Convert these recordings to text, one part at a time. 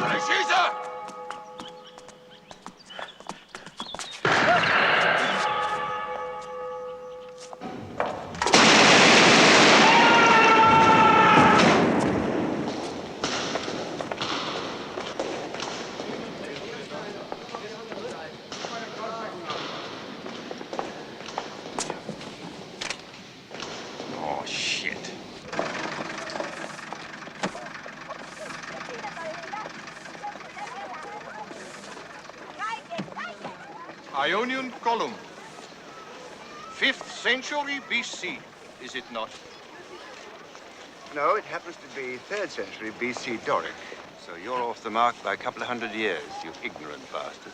Schieße! Oh, shit. Ionian column. 5th century BC, is it not? No, it happens to be 3rd century BC Doric. So you're off the mark by a couple of hundred years, you ignorant bastard.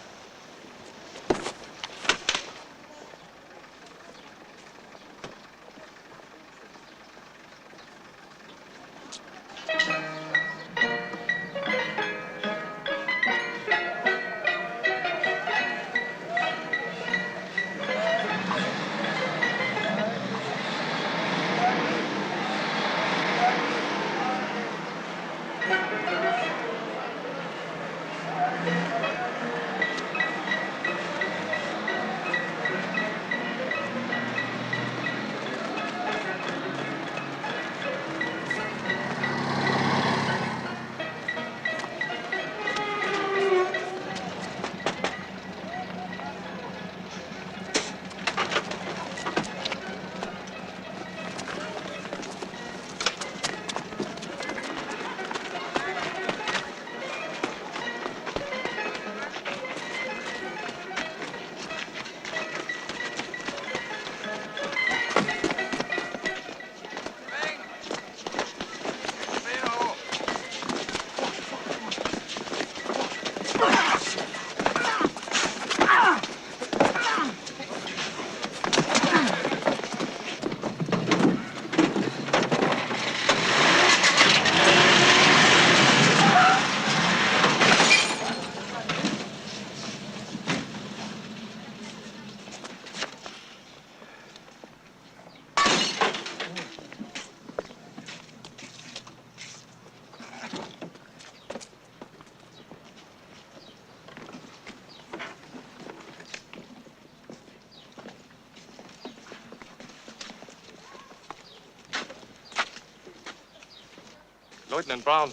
Lieutenant Brown,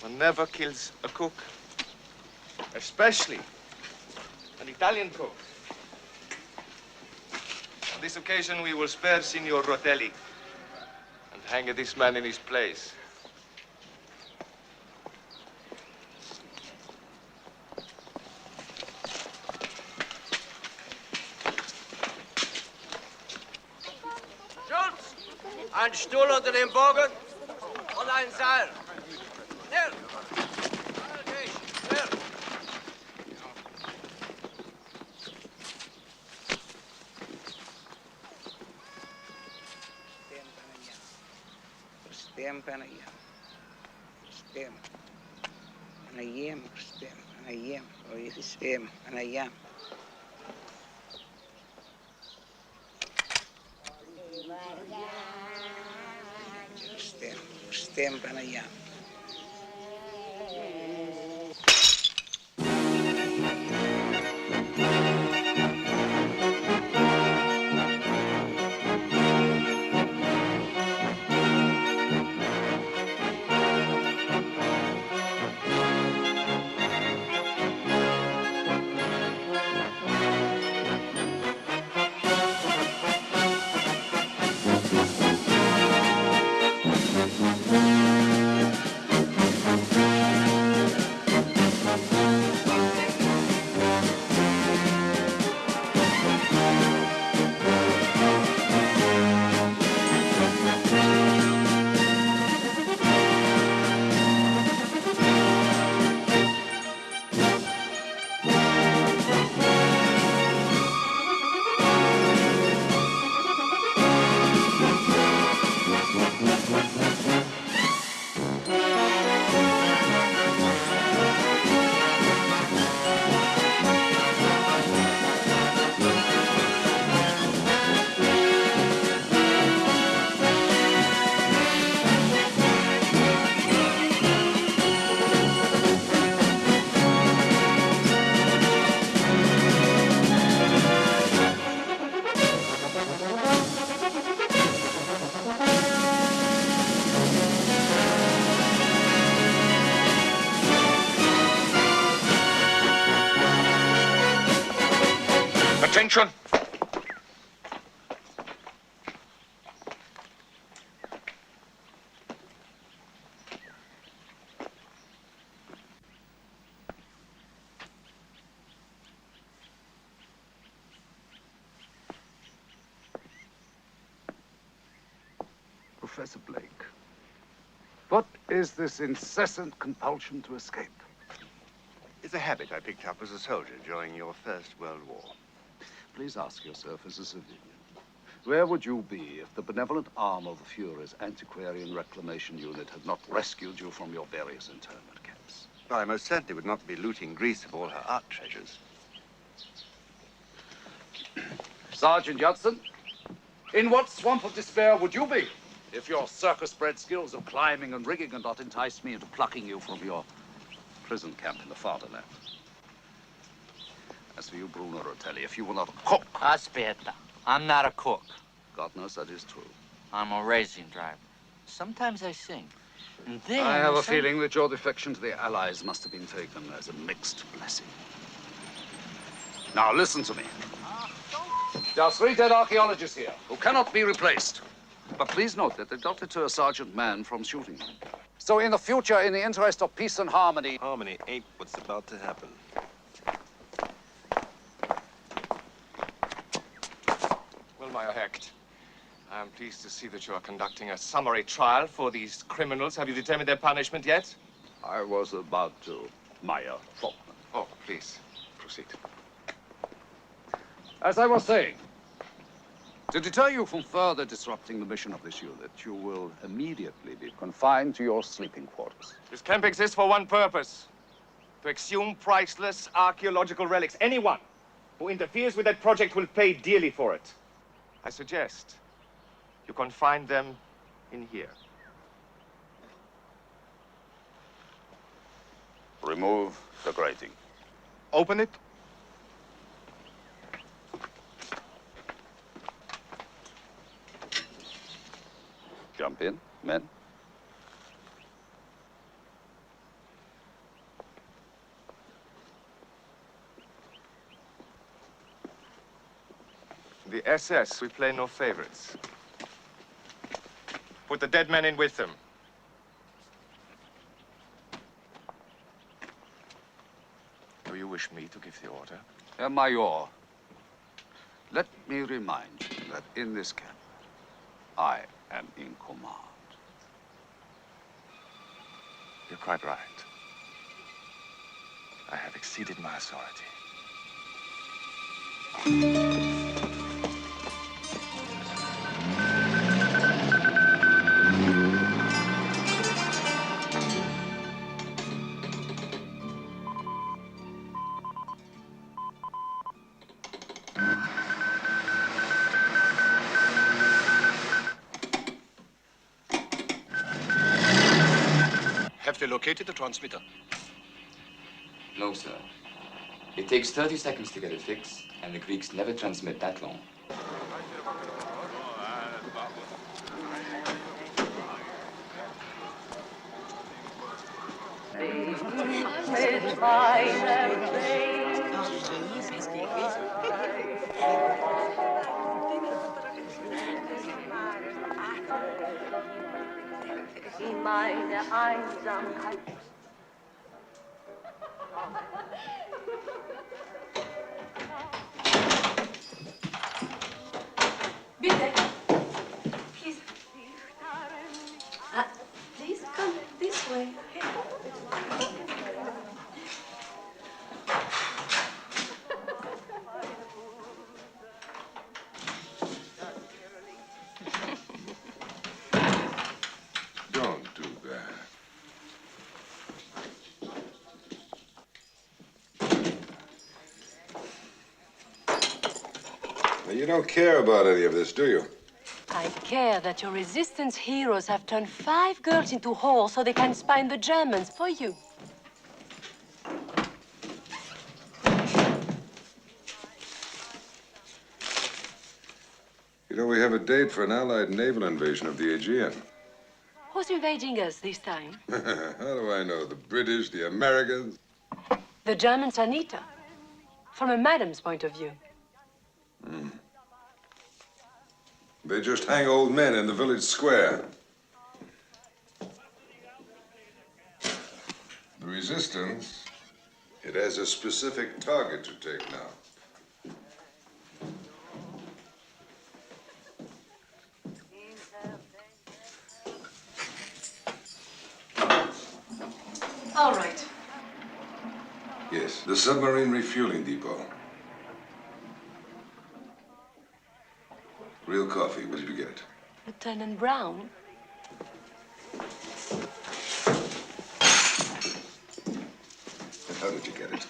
one never kills a cook, especially an Italian cook. On this occasion, we will spare Signor Rotelli and hang this man in his place. Schulz, ein Stuhl unter dem Bogen und ein Seil. Schnell! Schnell! Stem Panayam. Stem. Panayam, stem. Panayam. Or is it stem? Panayam. Stem Panayam. Attention! Professor Blake, what is this incessant compulsion to escape? It's a habit I picked up as a soldier during your First World War. Please ask yourself as a civilian, where would you be if the benevolent arm of the Fuhrer's antiquarian reclamation unit had not rescued you from your various internment camps? Well, I most certainly would not be looting Greece of all her art treasures. Sergeant Judson, in what swamp of despair would you be if your circus-bred skills of climbing and rigging had not enticed me into plucking you from your prison camp in the fatherland? As for you, Bruno Rotelli, if you were not a cook... Aspetta, I'm not a cook. God knows that is true. I'm a racing driver. Sometimes I sing. And then I have a feeling that your defection to the Allies must have been taken as a mixed blessing. Now, listen to me. There are 3 dead archaeologists here who cannot be replaced. But please note that they did not deter Sergeant Mann from shooting them. So in the future, in the interest of peace and harmony... Harmony ain't what's about to happen. Well, my Hecht, I am pleased to see that you are conducting a summary trial for these criminals. Have you determined their punishment yet? I was about to, Meyer Faulkner. Oh, please, proceed. As I was saying, to deter you from further disrupting the mission of this unit, you will immediately be confined to your sleeping quarters. This camp exists for one purpose: to exhume priceless archaeological relics. Anyone who interferes with that project will pay dearly for it. I suggest you confine them in here. Remove the grating. Open it. Jump in, men. The SS, we play no favorites. Put the dead men in with them. Do you wish me to give the order? Herr Major, let me remind you that in this camp, I am in command. You're quite right. I have exceeded my authority. Have they located the transmitter? No, sir. It takes 30 seconds to get it fixed, and the Greeks never transmit that long. Meine Einsamkeit. Bitte. Please. Please come this way. Don't do that. Now, you don't care about any of this, do you? I care that your resistance heroes have turned 5 girls into whores so they can spy on the Germans for you. You know, we have a date for an Allied naval invasion of the Aegean. Who's invading us this time? How do I know? The British, the Americans? The Germans are neater. From a madam's point of view. They just hang old men in the village square. The resistance, it has a specific target to take now. All right. Yes, the submarine refueling depot. Real coffee, where did you get it? Lieutenant Brown? And how did you get it?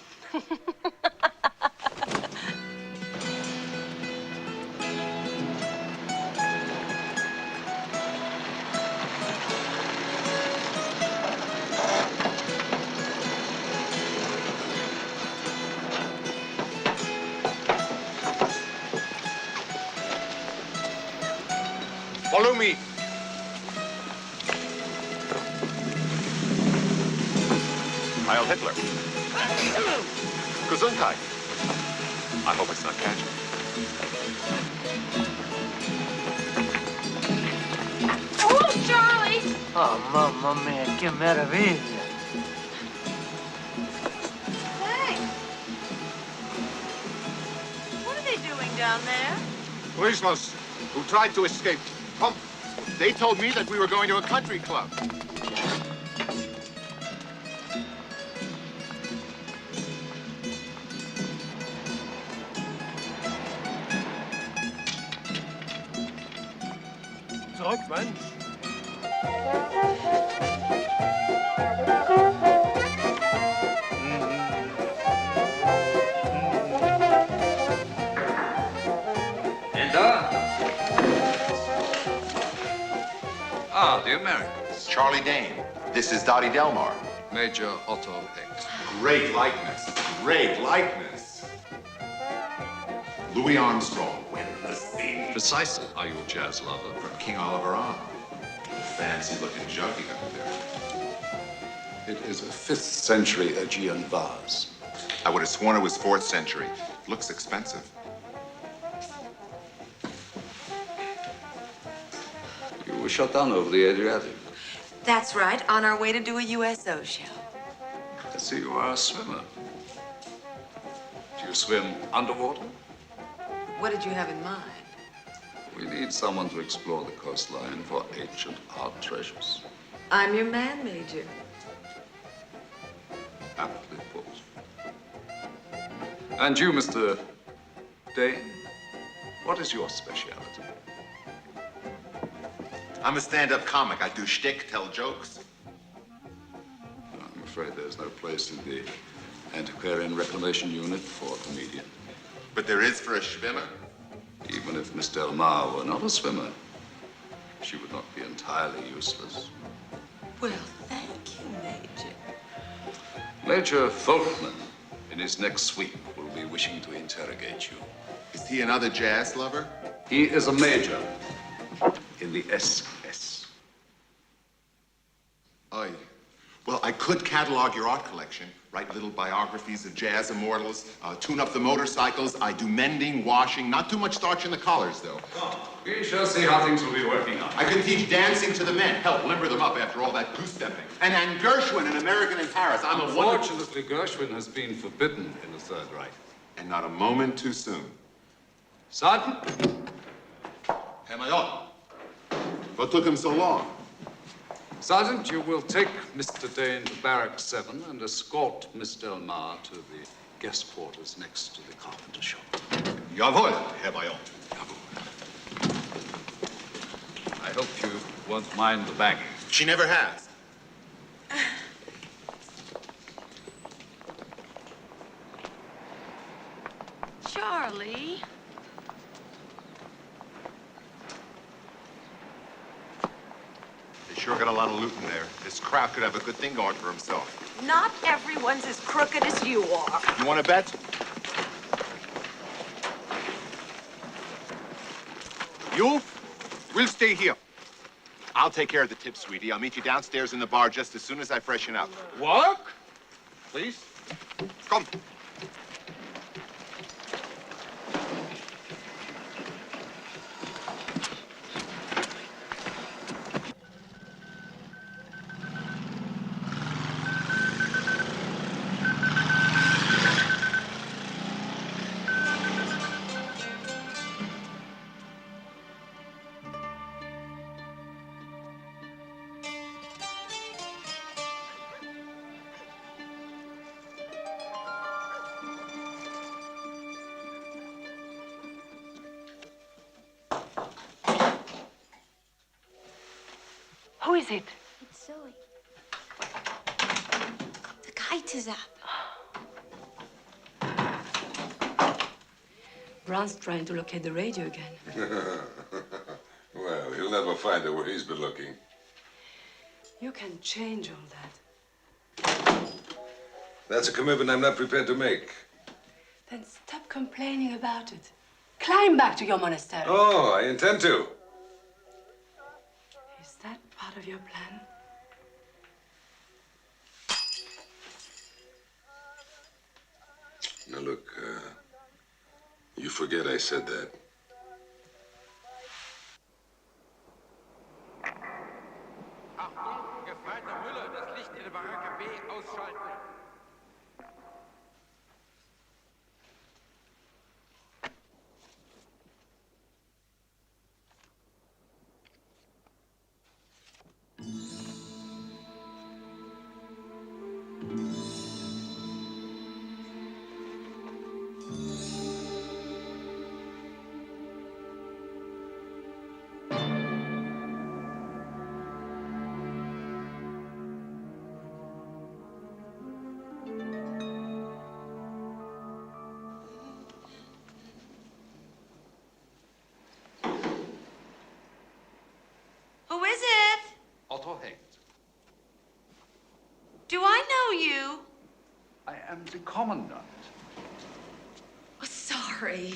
Follow me. Heil Hitler. Gesundheit. I hope it's not cancer. Oh, Charlie! Oh, mamma mia, che meraviglia. Hey! What are they doing down there? Prisoners who tried to escape. Come. They told me that we were going to a country club. Zurück, Mensch. Ah, the Americans. Charlie Dane. This is Dottie Delmar. Major Otto X. Great likeness. Great likeness. Louis Armstrong. When the sea. Precisely. Are you a jazz lover? From King Oliver on. Fancy-looking jug you got there. It is a 5th century Aegean vase. I would have sworn it was 4th century. Looks expensive. You were shot down over the Adriatic. That's right, on our way to do a USO show. I see you are a swimmer. Do you swim underwater? What did you have in mind? We need someone to explore the coastline for ancient art treasures. I'm your man, Major. Aptly put. And you, Mr. Dane, what is your speciality? I'm a stand-up comic. I do shtick, tell jokes. I'm afraid there's no place in the antiquarian reclamation unit for a comedian. But there is for a schwimmer. Even if Miss Delmar were not a swimmer, she would not be entirely useless. Well, thank you, Major. Major Folkman, in his next sweep, will be wishing to interrogate you. Is he another jazz lover? He is a major in the SS. Aye. Well, I could catalog your art collection, write little biographies of jazz immortals, tune up the motorcycles. I do mending, washing, not too much starch in the collars, though. We shall see how things will be working out. I can teach dancing to the men, help limber them up after all that goose-stepping. And Gershwin, an American in Paris. I'm a wonderful... Unfortunately, Gershwin has been forbidden in the Third Reich. And not a moment too soon. Sergeant? Herr Major. What took him so long? Sergeant, you will take Mr. Dane to Barracks 7 and escort Miss Delmar to the guest quarters next to the carpenter shop. Jawohl, Herr Major. I hope you won't mind the baggage. She never has. Charlie. They sure got a lot of loot in there. This crowd could have a good thing going for himself. Not everyone's as crooked as you are. You want to bet? You will stay here. I'll take care of the tip, sweetie. I'll meet you downstairs in the bar just as soon as I freshen up. Work? Please. Come. Who is it? It's Zoe. The kite is up. Brown's trying to locate the radio again. Well, he'll never find it where he's been looking. You can change all that. That's a commitment I'm not prepared to make. Then stop complaining about it. Climb back to your monastery. Oh, I intend to. Is that part of your plan? Now look, you forget I said that. Achtung, gefreiter Müller, das Licht in der Baracke B ausschalten. Who is it? Otto Hengst. Do I know you? I am the commandant. Oh, sorry.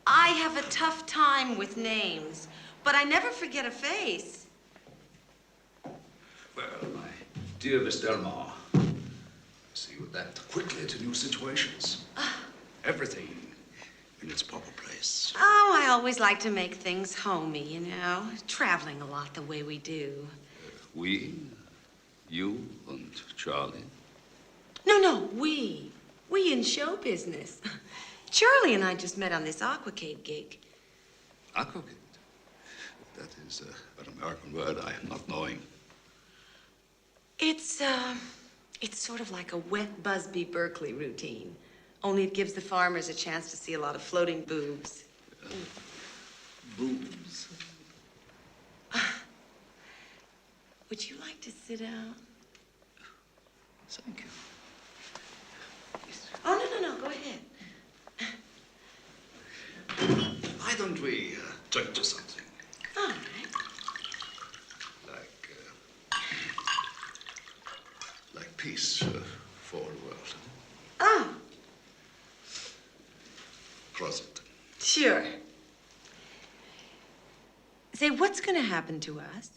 I have a tough time with names, but I never forget a face. Well, my dear Miss Delmar, see you adapt quickly to new situations. Everything in its proper place. Oh, I always like to make things homey, you know, traveling a lot the way we do. We, you and Charlie. No, we. We in show business. Charlie and I just met on this Aquacade gig. Aquacade? That is an American word I am not knowing. It's sort of like a wet Busby Berkeley routine. Only it gives the farmers a chance to see a lot of floating boobs. Boobs? Would you like to sit down? Thank you. Oh, no, go ahead. Why don't we turn to something? All right. Like peace for the world. Oh, Cross it. sure. Say, what's going to happen to us?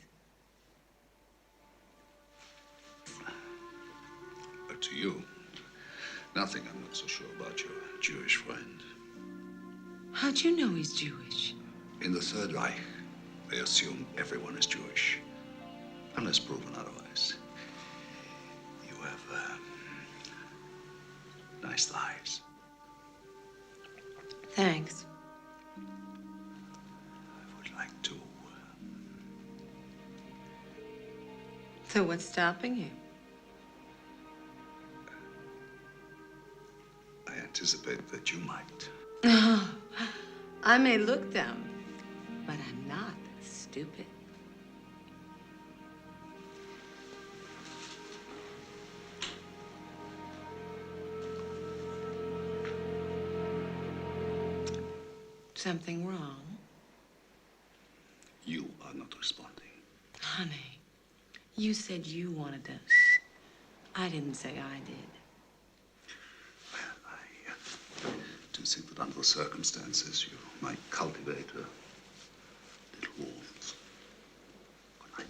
To you, nothing. I'm not so sure about your Jewish friend. How'd you know he's Jewish? In the Third Reich, they assume everyone is Jewish, unless proven otherwise. You have nice lives. Thanks. I would like to. So what's stopping you? I anticipate that you might. Oh, I may look dumb, but I'm not stupid. Something wrong? You are not responding. Honey, you said you wanted to. I didn't say I did. I do think that under the circumstances, you might cultivate a little warmth. Good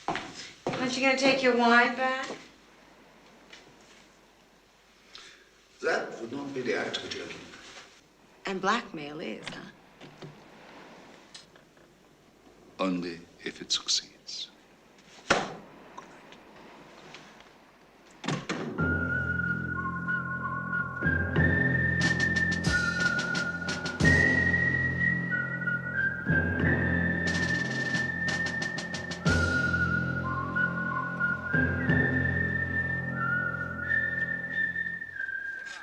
night. Aren't you going to take your wine back? That would not be the act of a gentleman. And blackmail is, huh? Only if it succeeds.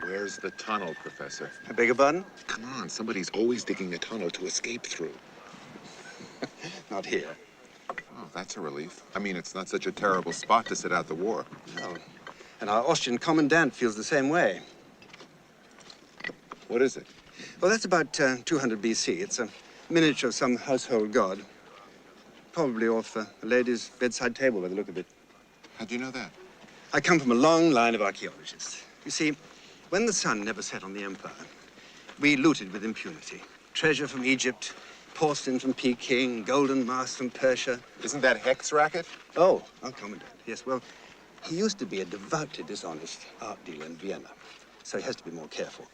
Where's the tunnel, Professor? I beg your pardon? Come on, somebody's always digging a tunnel to escape through. Not here. Oh, that's a relief. I mean, it's not such a terrible spot to sit out the war. No. And our Austrian commandant feels the same way. What is it? Well, that's about 200 BC. It's a miniature of some household god. Probably off a lady's bedside table by the look of it. How do you know that? I come from a long line of archaeologists. You see, when the sun never set on the empire, we looted with impunity. Treasure from Egypt, porcelain from Peking, golden masks from Persia. Isn't that Hecht's racket? Oh, our commandant. Yes, well, he used to be a devoutly dishonest art dealer in Vienna, so he has to be more careful.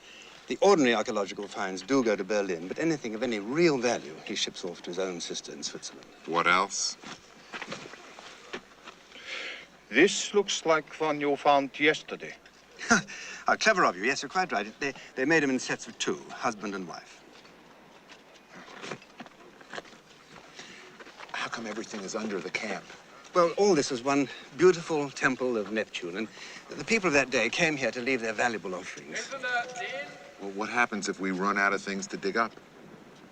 The ordinary archaeological finds do go to Berlin, but anything of any real value he ships off to his own sister in Switzerland. What else? This looks like one you found yesterday. How clever of you. Yes, you're quite right. They made them in sets of two, husband and wife. How come everything is under the camp? Well, all this was one beautiful temple of Neptune, and the people of that day came here to leave their valuable offerings. Well, what happens if we run out of things to dig up?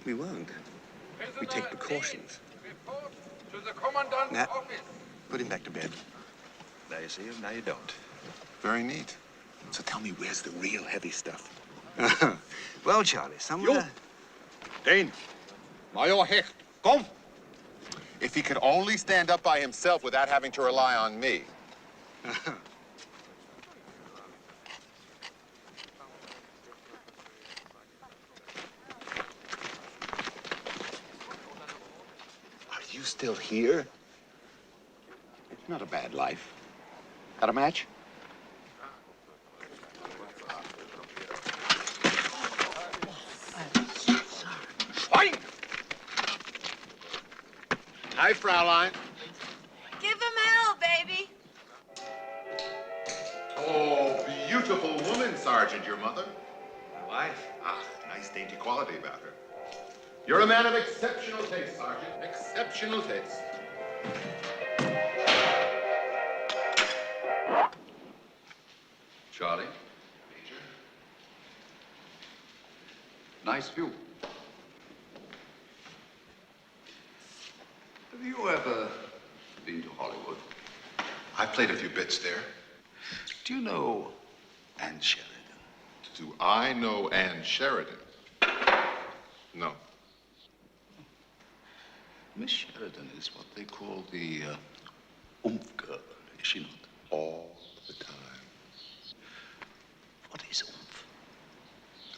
We won't. We take precautions. To the commandant's Nat, office. put him back to bed. Now you see him, now you don't. Very neat. So tell me, where's the real heavy stuff? Well, Charlie, somewhere... Dane, Major Hecht, come. If he could only stand up by himself without having to rely on me. Are you still here? It's not a bad life. Got a match? Schwein! Hi, Fraulein. Give him hell, baby. Oh, beautiful woman, Sergeant, your mother. My wife? Ah, nice dainty quality about her. You're a man of exceptional taste, Sergeant. Exceptional taste. Charlie? Major? Nice view. Have you ever been to Hollywood? I've played a few bits there. Do you know Anne Sheridan? Do I know Anne Sheridan? No. Miss Sheridan is what they call the oomph girl, is she not? All the time. What is oomph?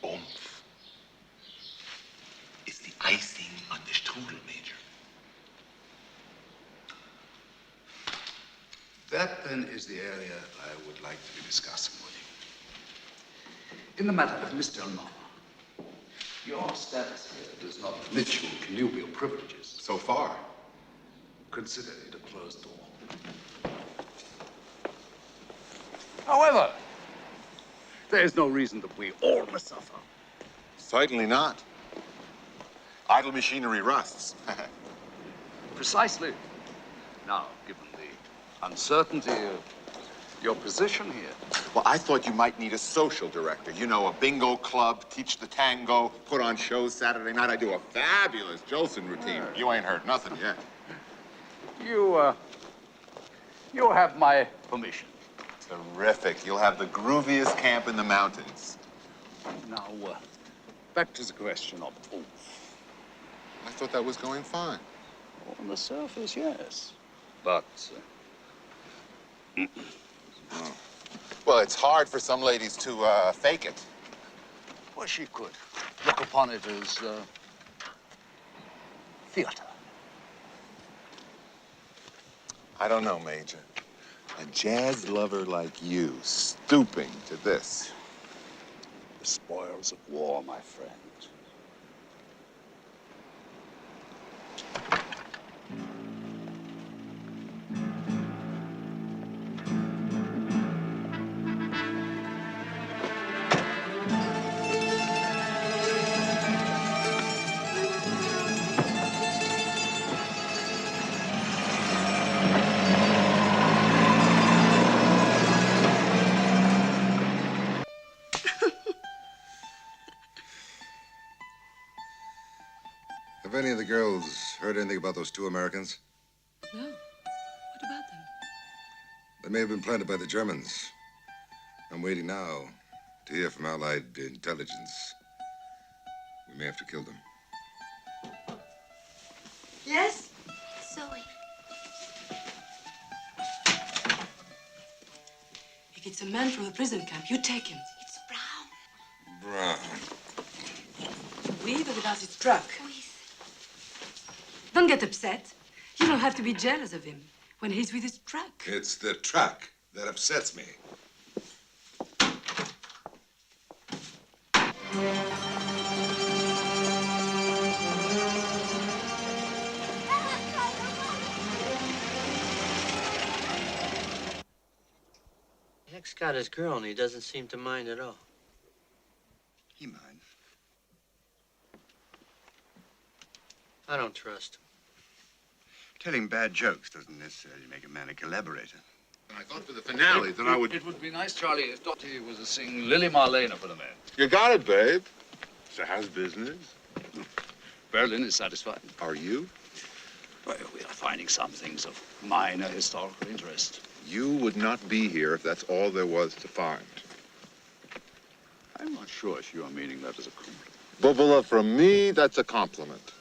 Oomph is the icing on the strudel, Major. That, then, is the area I would like to be discussing with you. In the matter of Miss Del Mar, your status here does not permit you connubial privileges. So far. Consider it a closed door. However, there is no reason that we all must suffer. Certainly not. Idle machinery rusts. Precisely. Now, given the uncertainty of your position here. Well, I thought you might need a social director. You know, a bingo club, teach the tango, put on shows Saturday night. I do a fabulous Jolson routine. You ain't heard nothing yet. You have my permission. Terrific. You'll have the grooviest camp in the mountains. Now, back to the question of oomph. I thought that was going fine. On the surface, yes. But... Oh. Well, it's hard for some ladies to fake it. Well, she could look upon it as theater. I don't know, Major. A jazz lover like you stooping to this. The spoils of war, my friend. Have any of the girls heard anything about those 2 Americans? No. What about them? They may have been planted by the Germans. I'm waiting now to hear from Allied intelligence. We may have to kill them. Yes? Zoe. If it's a man from a prison camp, you take him. It's Brown. Brown. With or without his truck? With. Don't get upset. You don't have to be jealous of him when he's with his truck. It's the truck that upsets me. Heck's got his girl, and he doesn't seem to mind at all. He minds. I don't trust him. Telling bad jokes doesn't necessarily make a man a collaborator. I thought for the finale that I would... It would be nice, Charlie, if Dottie was to sing Lily Marlena for the men. You got it, babe. It's a house business. Berlin is satisfied. Are you? Well, we are finding some things of minor historical interest. You would not be here if that's all there was to find. I'm not sure if you are meaning that as a compliment. Bubala, from me, that's a compliment.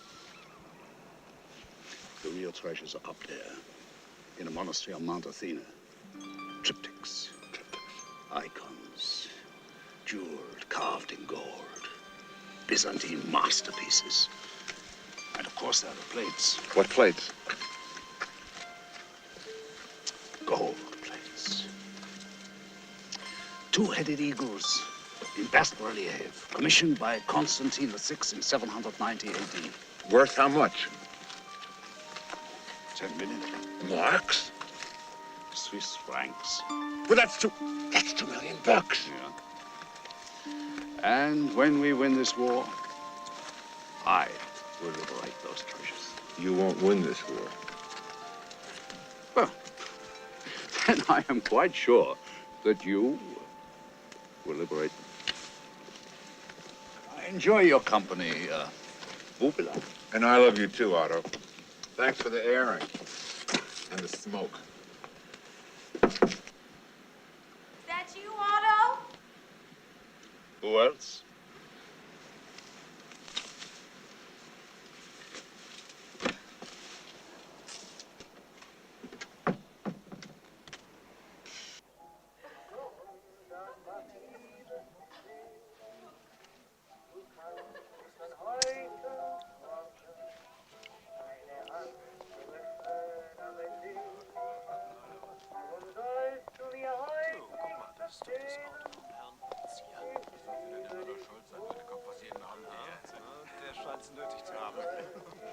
The real treasures are up there, in a monastery on Mount Athena. Triptychs, icons, jeweled, carved in gold, Byzantine masterpieces. And of course, there are the plates. What plates? Gold plates. 2-headed eagles in bas relief, commissioned by Constantine VI in 790 AD. Worth how much? 10 million. Marks? Swiss francs. Well, that's 2 million bucks. Yeah. And when we win this war, I will liberate those treasures. You won't win this war. Well, then I am quite sure that you will liberate them. I enjoy your company, Bubala. And I love you too, Otto. Thanks for the airing and the smoke. Is that you, Otto? Who else?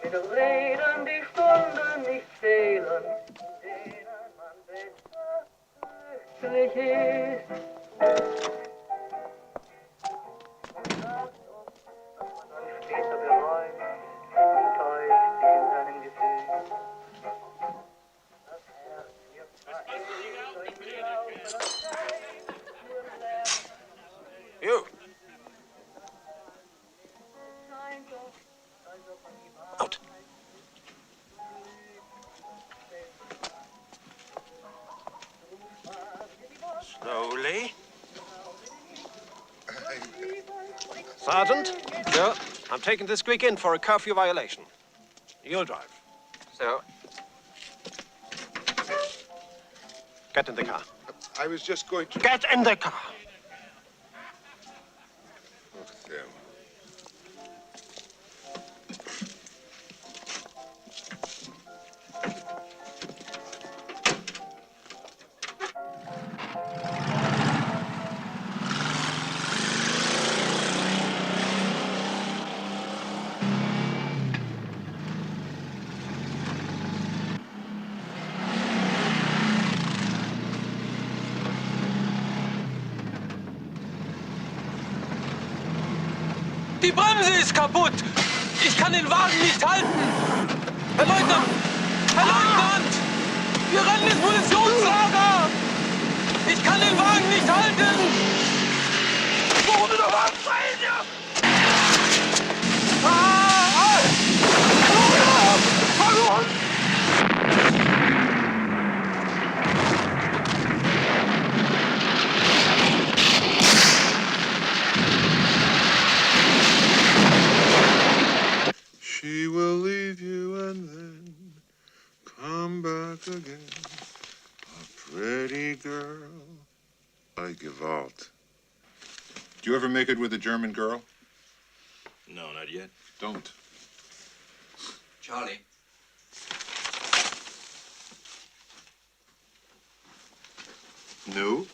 Mit Reden die Stunden nicht zählen, denen man bestlich ist. Und sagt uns, dass man dann später bereut, enttäuscht in seinem Gefühl. Das Herz wird verirrt durch Glauben, You! Out. Slowly. Sergeant? Yeah? I'm taking this Greek in for a curfew violation. You'll drive. So, Get in the car. I was just going to... Get in the car! Look at them. Die Bremse ist kaputt! Ich kann den Wagen nicht halten! Herr Leutnant! Herr Leutnant! Wir rennen ins Munitionslager! Ich kann den Wagen nicht halten! Wo wurde der Wagen? Ah! Pretty girl, like your vault. Do you ever make it with a German girl? No, not yet. Don't. Charlie. New?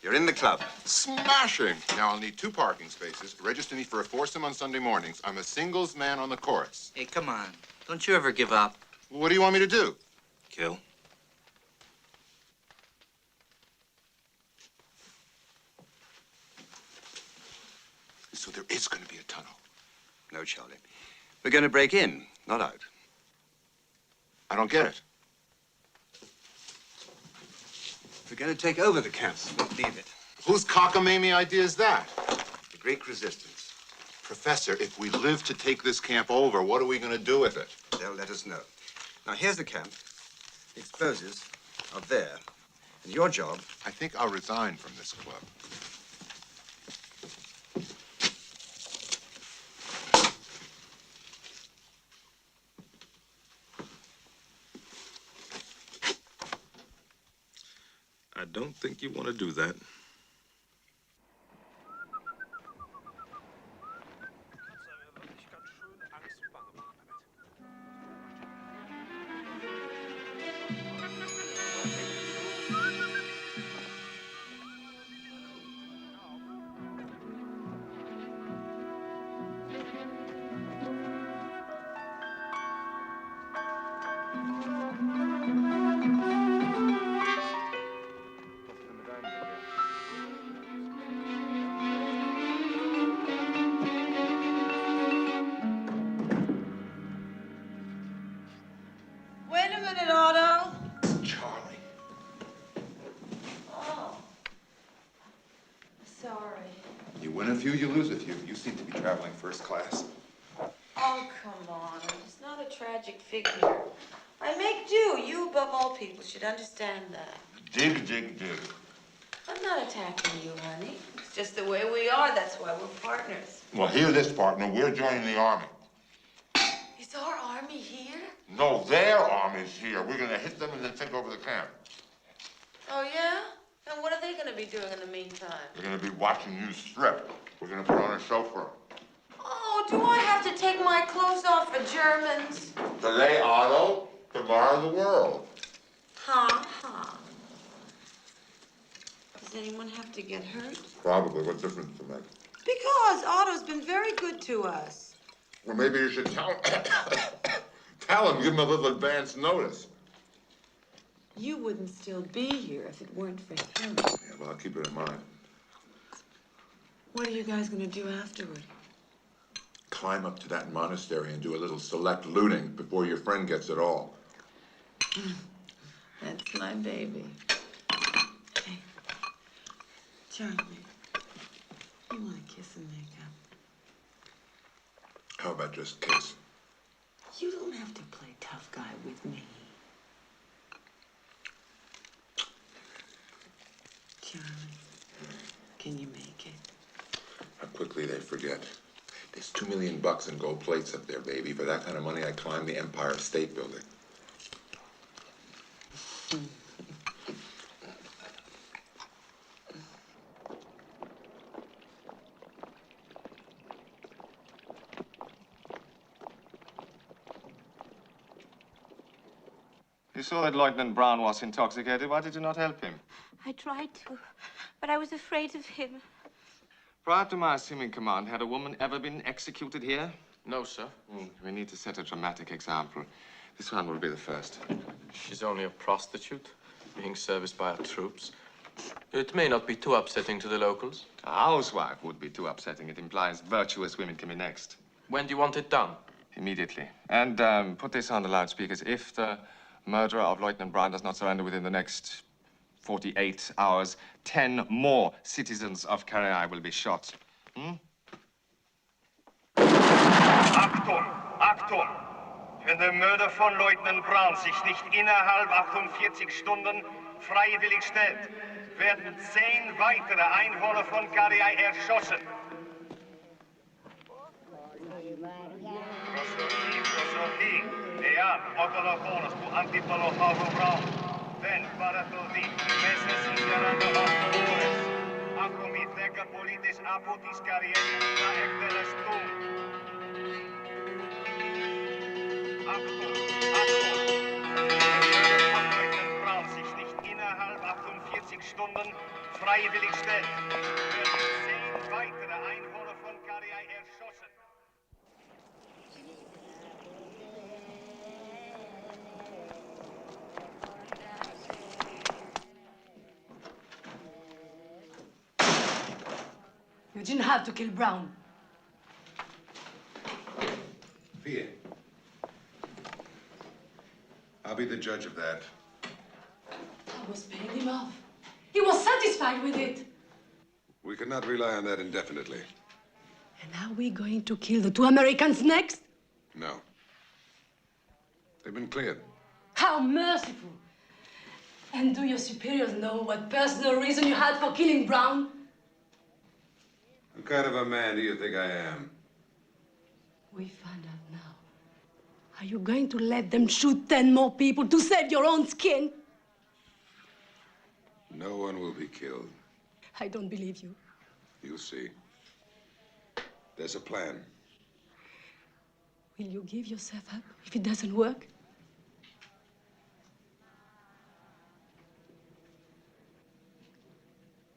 You're in the club. Smashing! Now, I'll need 2 parking spaces. Register me for a foursome on Sunday mornings. I'm a singles man on the chorus. Hey, come on. Don't you ever give up. What do you want me to do? Kill. So there is going to be a tunnel. No, Charlie. We're going to break in, not out. I don't get it. We're going to take over the camp, not leave it. Whose cockamamie idea is that? The Greek resistance. Professor, if we live to take this camp over, what are we going to do with it? They'll let us know. Now, here's the camp. The explosives are there. And your job... I think I'll resign from this club. I don't think you want to do that. Wait a minute, Otto. Charlie. Oh. Sorry. You win a few, you lose a few. You seem to be traveling first class. Oh, come on. It's not a tragic figure. I make do. You, above all people, should understand that. Dig, dig, dig. I'm not attacking you, honey. It's just the way we are. That's why we're partners. Well, hear this, partner. We're joining the army. Is our army here? No, their army's here. We're going to hit them and then take over the camp. Oh, yeah? And what are they going to be doing in the meantime? They're going to be watching you strip. We're going to put on a show for them. Oh, do I have to take my clothes off for Germans? Today, Otto. Tomorrow, the world. Ha. Does anyone have to get hurt? Probably. What difference does it make? Because Otto's been very good to us. Well, maybe you should tell tell him. Give him a little advance notice. You wouldn't still be here if it weren't for him. Yeah, well, I'll keep it in mind. What are you guys going to do afterward? Climb up to that monastery and do a little select looting before your friend gets it all. That's my baby. Hey, Charlie, you want to kiss and make up? How about just kiss? You don't have to play tough guy with me. Charlie, can you make it? How quickly they forget. There's $2 million in gold plates up there, baby. For that kind of money, I'd climb the Empire State Building. You saw that Lieutenant Brown was intoxicated. Why did you not help him? I tried to, but I was afraid of him. Prior to my assuming command, had a woman ever been executed here? No, sir. We need to set a dramatic example. This one will be the first. She's only a prostitute, being serviced by our troops. It may not be too upsetting to the locals. A housewife would be too upsetting. It implies virtuous women can be next. When do you want it done? Immediately. And put this on the loudspeakers. If the murderer of Lieutenant Brown does not surrender within the next 48 hours, 10 more citizens of Carrei will be shot. Achtung! Achtung! Wenn der Mörder von Leutnant Brown sich nicht innerhalb 48 Stunden freiwillig stellt, werden 10 weitere Einwohner von Carrei erschossen. Prostorhi, ean, otolo bonus, tu antipolo Brown. Δεν παραθωθεί μέσα στις 48 ώρες. Ακόμη 10 πολίτες από τις καριέρες θα εκτελεστούν. Achtung, Achtung! Wenn die Mörder von Leutnant Brown sich nicht innerhalb 48 Stunden freiwillig stellt, werden 10 weitere Einwohner von Karjai erschossen. You didn't have to kill Brown. Fear. I'll be the judge of that. I was paying him off. He was satisfied with it. We cannot rely on that indefinitely. And are we going to kill the 2 Americans next? No. They've been cleared. How merciful. And do your superiors know what personal reason you had for killing Brown? What kind of a man do you think I am? We find out now. Are you going to let them shoot 10 more people to save your own skin? No one will be killed. I don't believe you. You'll see. There's a plan. Will you give yourself up if it doesn't work?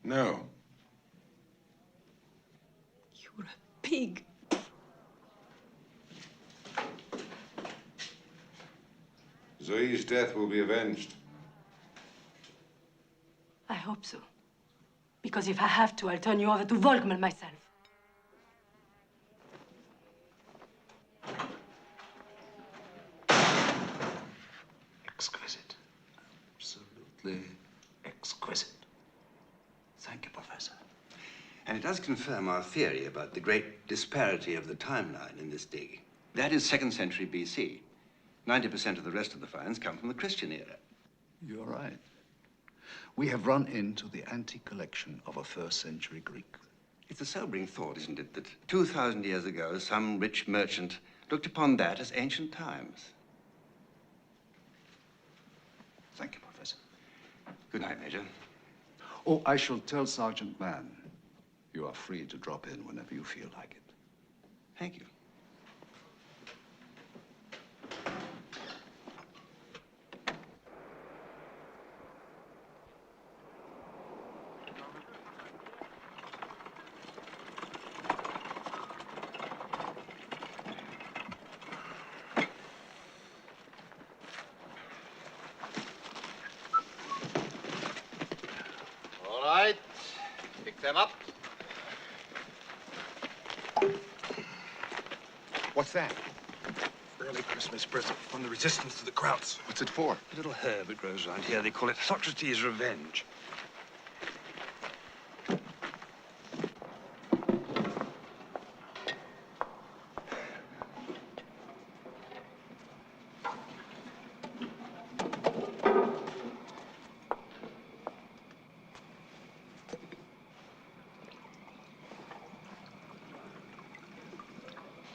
No. You're a pig. Zoe's death will be avenged. I hope so. Because if I have to, I'll turn you over to Volkman myself. Exquisite. Absolutely exquisite. Thank you, Professor. And it does confirm our theory about the great disparity of the timeline in this dig. That is 2nd century BC. 90% of the rest of the finds come from the Christian era. You're right. We have run into the antique collection of a 1st century Greek. It's a sobering thought, isn't it, that 2,000 years ago, some rich merchant looked upon that as ancient times. Thank you, Professor. Good night, Major. Oh, I shall tell Sergeant Mann. You are free to drop in whenever you feel like it. Thank you. All right. Pick them up. What's that? Early Christmas present from the resistance to the Krauts. What's it for? A little herb that grows around here. They call it Socrates' Revenge.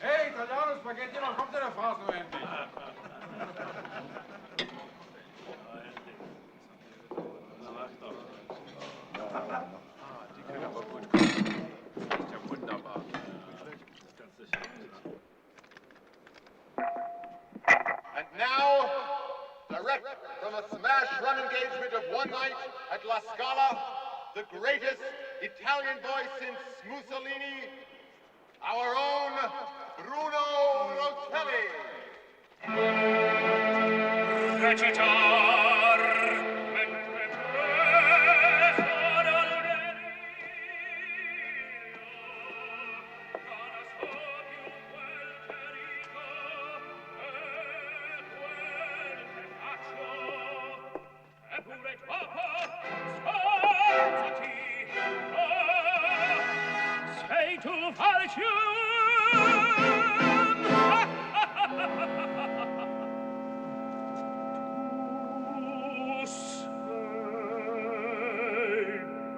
Hey, Italiano, Spaghetti, wann kommt denn der Fraß noch endlich? Die können aber gut kochen. Das ist ja wunderbar. And now, direct from a smash run engagement of one night at La Scala, the greatest Italian boy since Mussolini, our own Bruno Rotelli. Recitar mentre preso dal eppure troppo sforzati, sei tu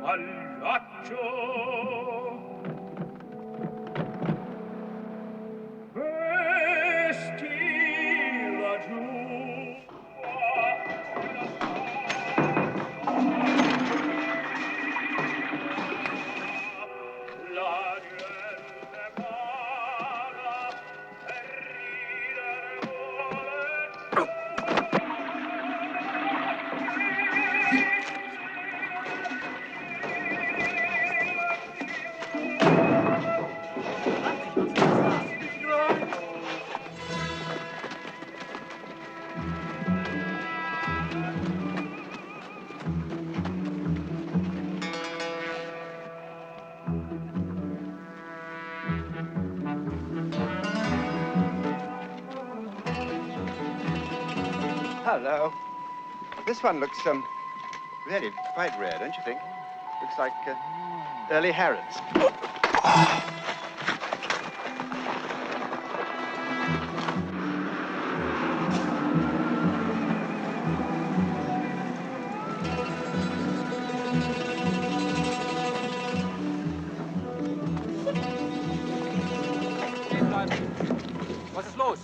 Allaccio vesti laggiù Hello. This one looks, really quite rare, don't you think? Looks like, early Harrods. Was ist los?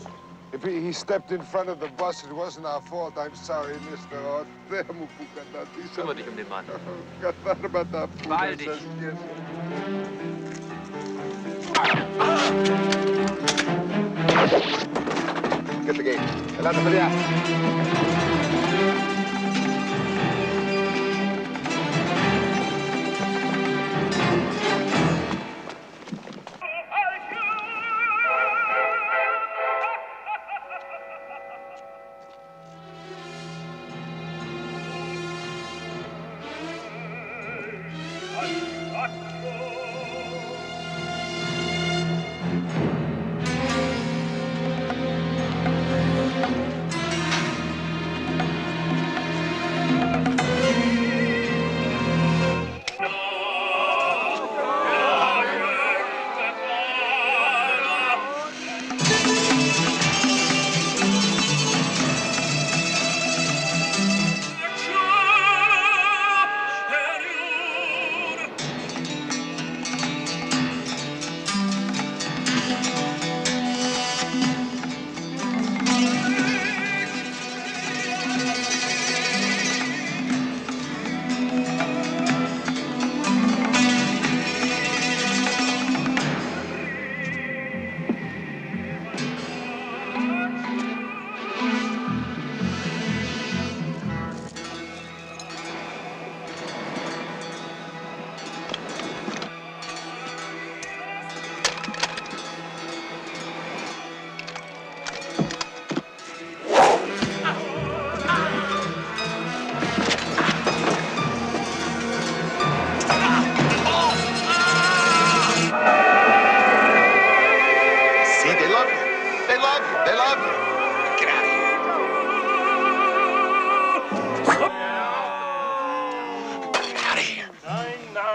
If he stepped in front of the bus, it wasn't our fault. I'm sorry, Mr. Athena. Kümmere dich den Mann. Beeil dich. Get the gate. Adelante para allá.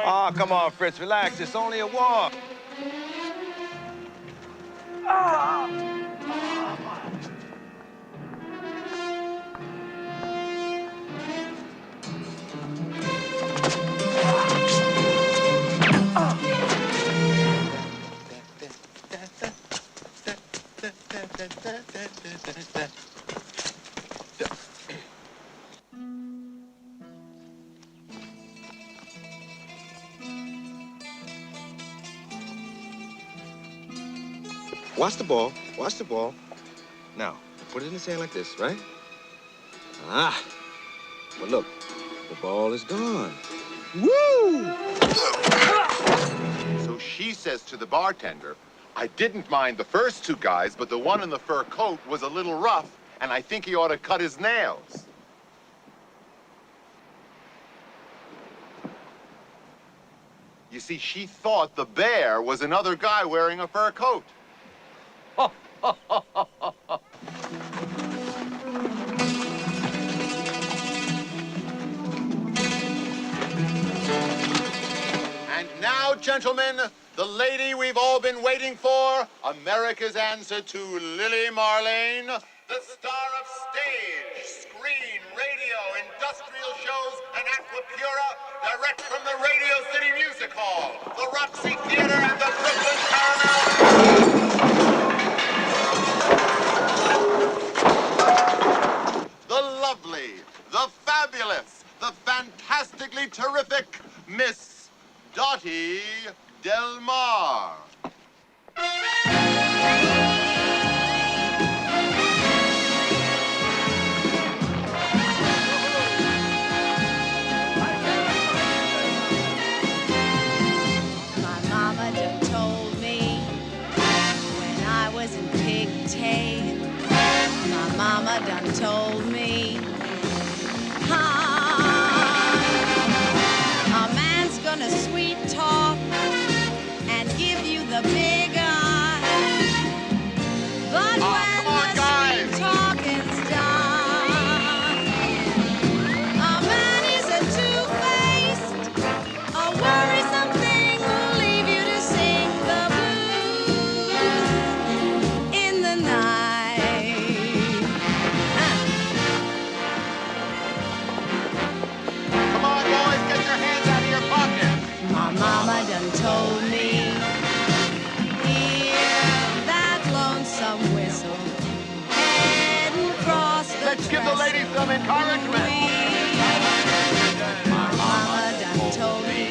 Oh, come on, Fritz, relax. It's only a walk. Watch the ball. Watch the ball. Now, put it in the sand like this, right? Ah. Well, look. The ball is gone. Woo! So she says to the bartender, I didn't mind the first two guys, but the one in the fur coat was a little rough, and I think he ought to cut his nails. You see, she thought the bear was another guy wearing a fur coat. And now, gentlemen, the lady we've all been waiting for, America's answer to Lily Marlene, the star of stage, screen, radio, industrial shows, and aquapura, direct from the Radio City Music Hall, the Roxy Theater, and the Brooklyn Paramount. The lovely, the fabulous, the fantastically terrific Miss Dottie Del Mar. My mama done told me when I was in pigtail. My mama done told me, a man's gonna sweet talk and give you the big eye, some encouragement. My mama done told me.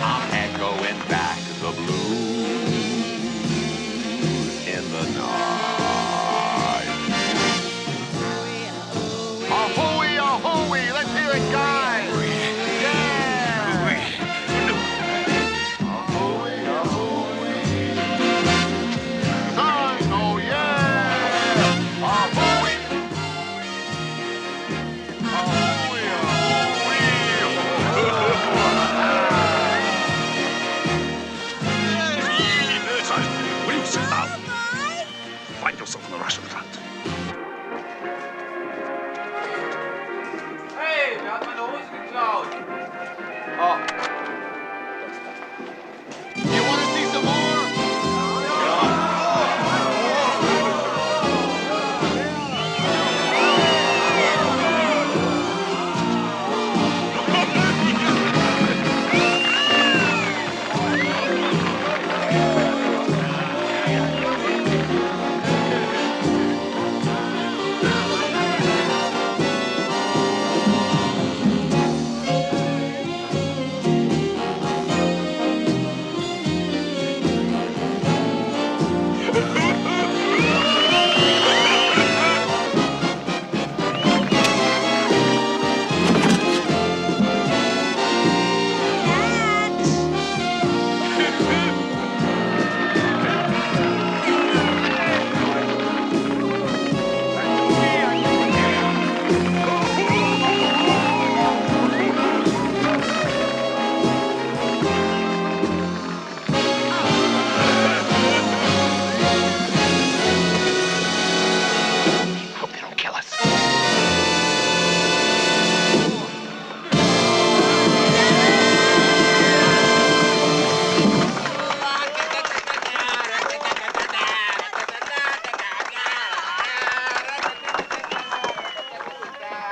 I'm echoing back the blues in the night. Ahooey, ahooey. Let's hear it, guys. Son, oh yeah. Ahooey. Will you sit down? Find yourself on the Russian front. Hey, wer hat meine Hose geklaut? Oh. You want to see some more?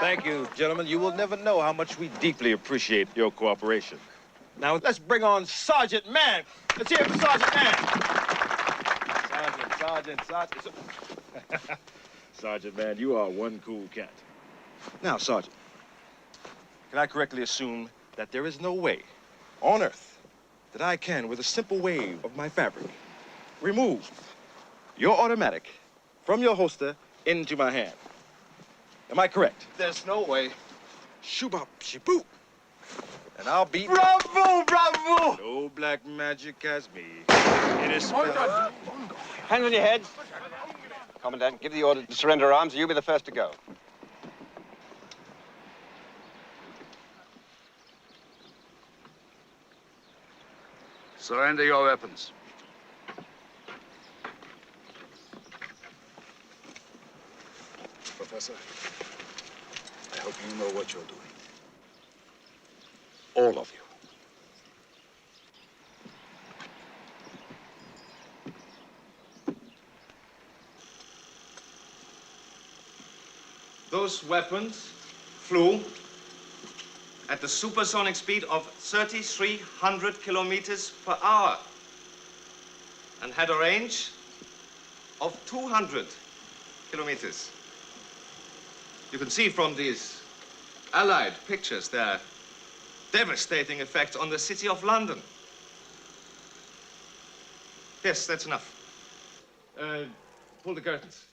Thank you, gentlemen. You will never know how much we deeply appreciate your cooperation. Now, let's bring on Sergeant Man. Let's hear it for Sergeant Man. Sergeant. Sergeant Man, you are one cool cat. Now, Sergeant, can I correctly assume that there is no way on Earth that I can, with a simple wave of my fabric, remove your automatic from your holster into my hand? Am I correct? There's no way. Shoobop, shaboop. And I'll beat... Bravo, bravo! No black magic as me. It is... Hands on your heads. Commandant, give the order to surrender arms. You'll be the first to go. Surrender your weapons. Professor, I hope you know what you're doing. All of you. Those weapons flew at the supersonic speed of 3,300 kilometers per hour and had a range of 200 kilometers. You can see from these Allied pictures their devastating effects on the city of London. Yes, that's enough. Pull the curtains.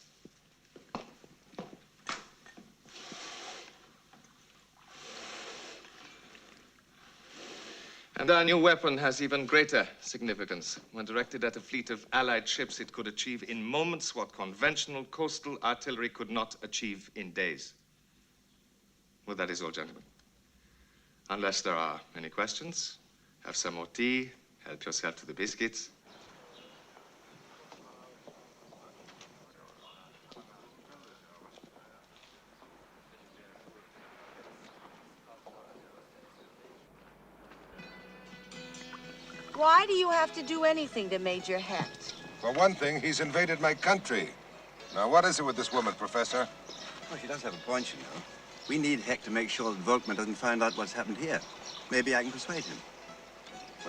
And our new weapon has even greater significance. When directed at a fleet of Allied ships, it could achieve in moments what conventional coastal artillery could not achieve in days. Well, that is all, gentlemen. Unless there are any questions, have some more tea, help yourself to the biscuits. Why do you have to do anything to Major Hecht? For one thing, he's invaded my country. Now, what is it with this woman, Professor? Well, she does have a point, you know. We need Hecht to make sure that Volkman doesn't find out what's happened here. Maybe I can persuade him.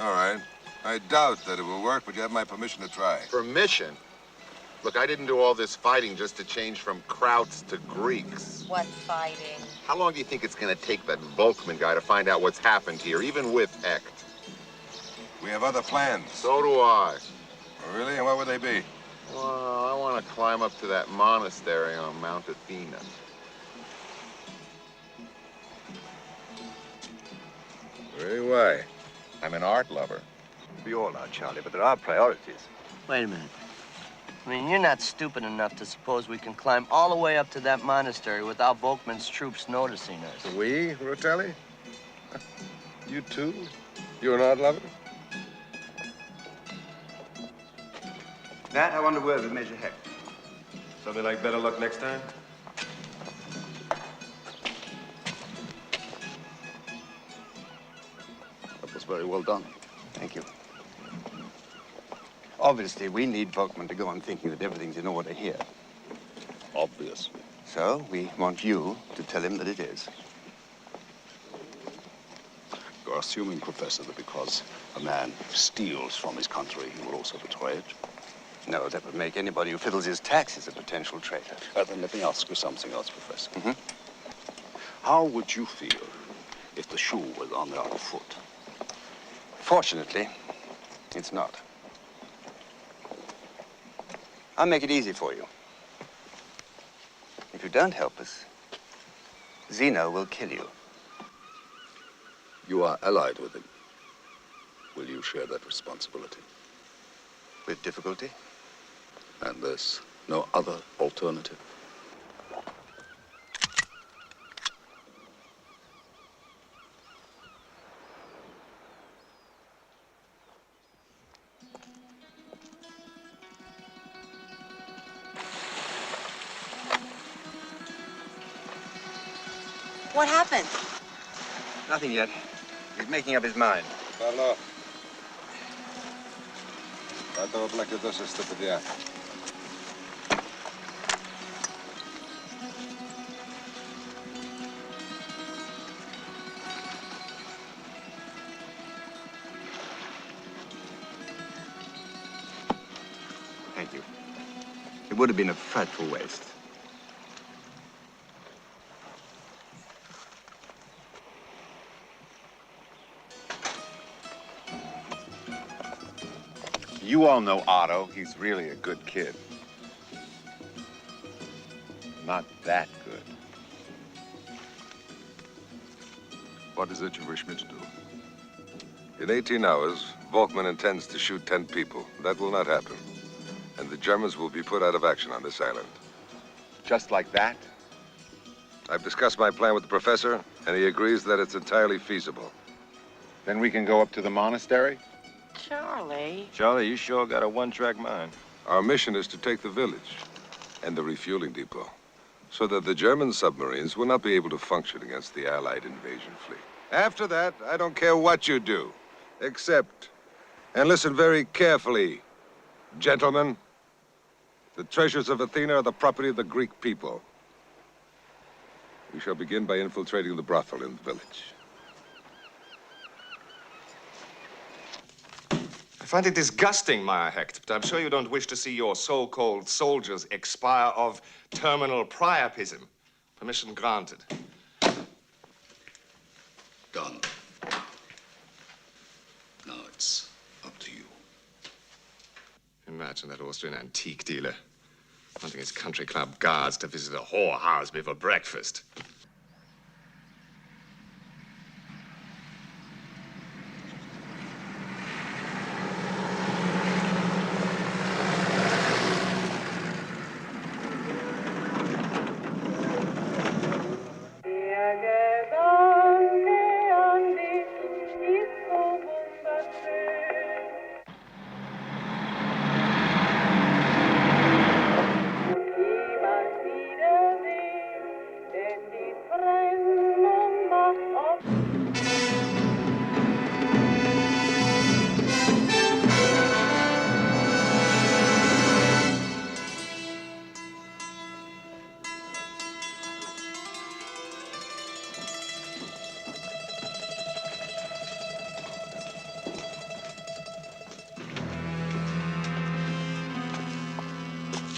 All right. I doubt that it will work, but you have my permission to try. Permission? Look, I didn't do all this fighting just to change from Krauts to Greeks. What fighting? How long do you think it's going to take that Volkman guy to find out what's happened here, even with Hecht? We have other plans. So do I. Oh, really? And what would they be? Well, I want to climb up to that monastery on Mount Athena. Really? Why? I'm an art lover. We all are, Charlie, but there are priorities. Wait a minute. I mean, you're not stupid enough to suppose we can climb all the way up to that monastery without Volkman's troops noticing us. We, Rotelli? You too? You're an art lover? That, I want to word with Major Hecht. Something like better luck next time? That was very well done. Thank you. Obviously, we need Volkman to go on thinking that everything's in order here. Obviously. So, we want you to tell him that it is. You're assuming, Professor, that because a man steals from his country, he will also betray it? No, that would make anybody who fiddles his taxes a potential traitor. Then let me ask you something else, Professor. How would you feel if the shoe was on the other foot? Fortunately, it's not. I'll make it easy for you. If you don't help us, Zeno will kill you. You are allied with him. Will you share that responsibility? With difficulty? And there's no other alternative? What happened? Nothing yet. He's making up his mind. Pablo. Tato plaketosa stupidea. Thank you. It would have been a frightful waste. You all know Otto. He's really a good kid. Not that good. What is it you wish me to do? In 18 hours, Volkman intends to shoot 10 people. That will not happen. And the Germans will be put out of action on this island. Just like that? I've discussed my plan with the professor, and he agrees that it's entirely feasible. Then we can go up to the monastery? Charlie. Charlie, you sure got a one-track mind. Our mission is to take the village and the refueling depot so that the German submarines will not be able to function against the Allied invasion fleet. After that, I don't care what you do, except, and listen very carefully, gentlemen, the treasures of Athena are the property of the Greek people. We shall begin by infiltrating the brothel in the village. I find it disgusting, Meyer Hecht, but I'm sure you don't wish to see your so-called soldiers expire of terminal priapism. Permission granted. Done. Now it's up to you. Imagine that Austrian antique dealer wanting his country club guards to visit a whorehouse before breakfast. Denn die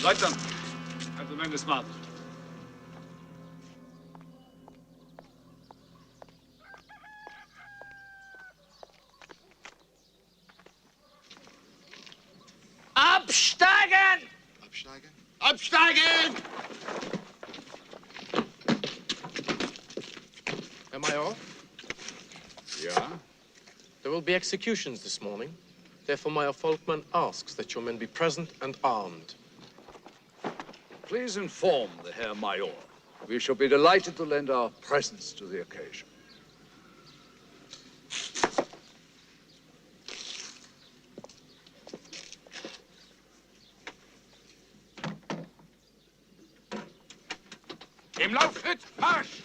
Leutnant, have the men dismounted. Absteigen! Absteigen? Absteigen! Herr Major, Yeah? there will be executions this morning. Therefore, Major Volkmann asks that your men be present and armed. Please inform the Herr Major. We shall be delighted to lend our presence to the occasion. Im Laufschritt, Marsch!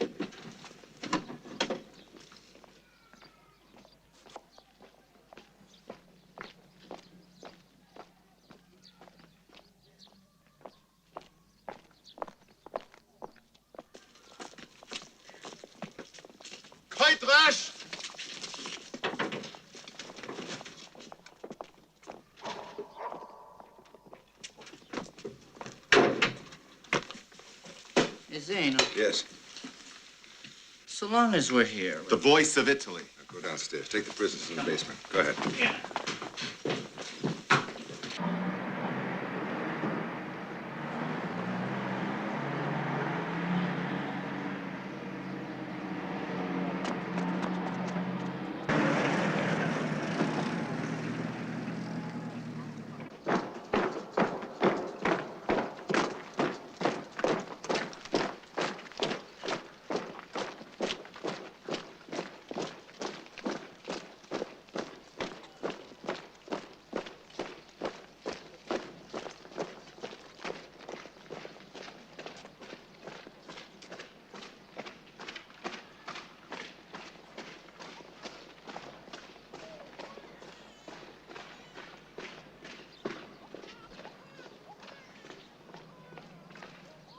Quite rasch! Zeno, Yes. so long as we're here. The voice of Italy. Now go downstairs. Take the prisoners in the basement. Go ahead.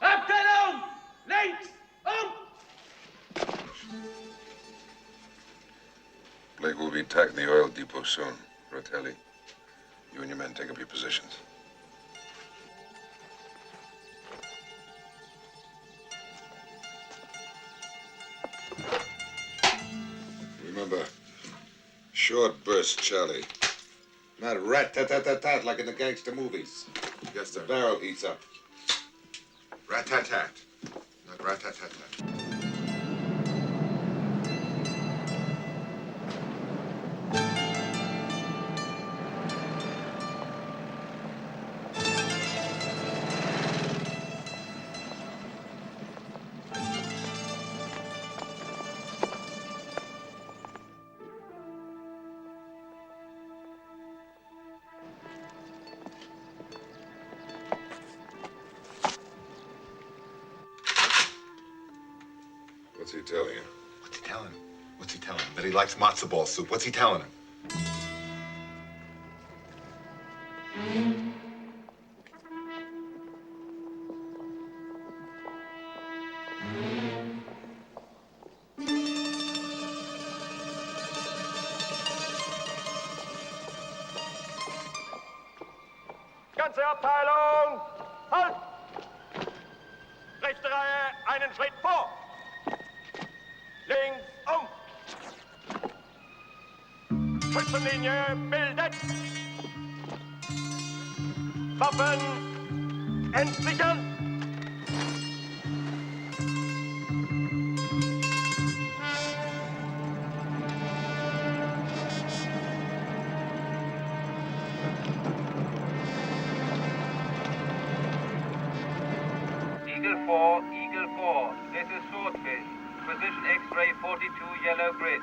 Abteilung! Links! Blake will be attacking the oil depot soon. Rotelli, you and your men take up your positions. Remember, short burst, Charlie. Not rat-tat-tat-tat-tat like in the gangster movies. Yes, sir. The barrel heats up. Rat-tat-tat, not rat-tat-tat-tat. What's he telling you? What's he telling him? What's he telling him? That he likes matzo ball soup. What's he telling him? Ganze Abteilung, halt! Rechte Reihe, einen Schritt vor! Links Schützenlinie bildet! Waffen entsichern! Eagle 4, this is Swordfish. Position X-ray 42 yellow grid.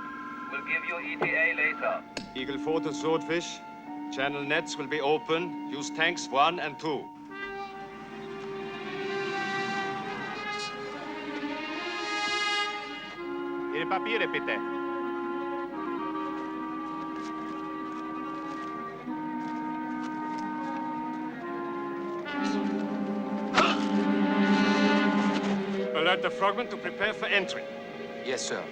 We'll give you ETA later. Eagle 4 to Swordfish. Channel nets will be open. Use tanks 1 and 2. Ihre Papiere bitte. Alert the frogmen to prepare for entry. Yes, sir.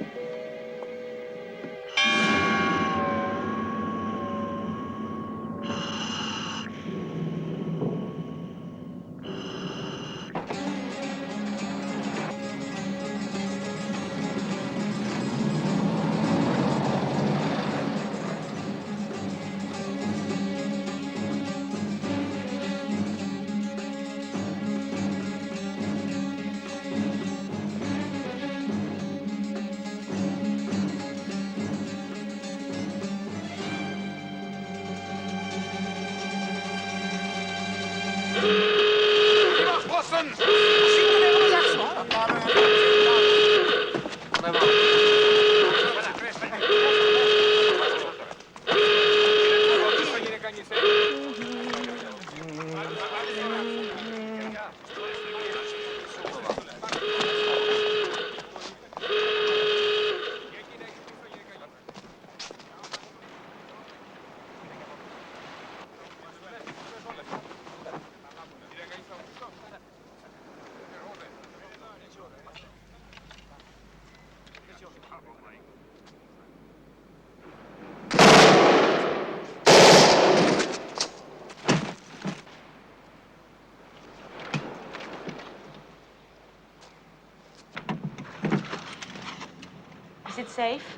Is it safe?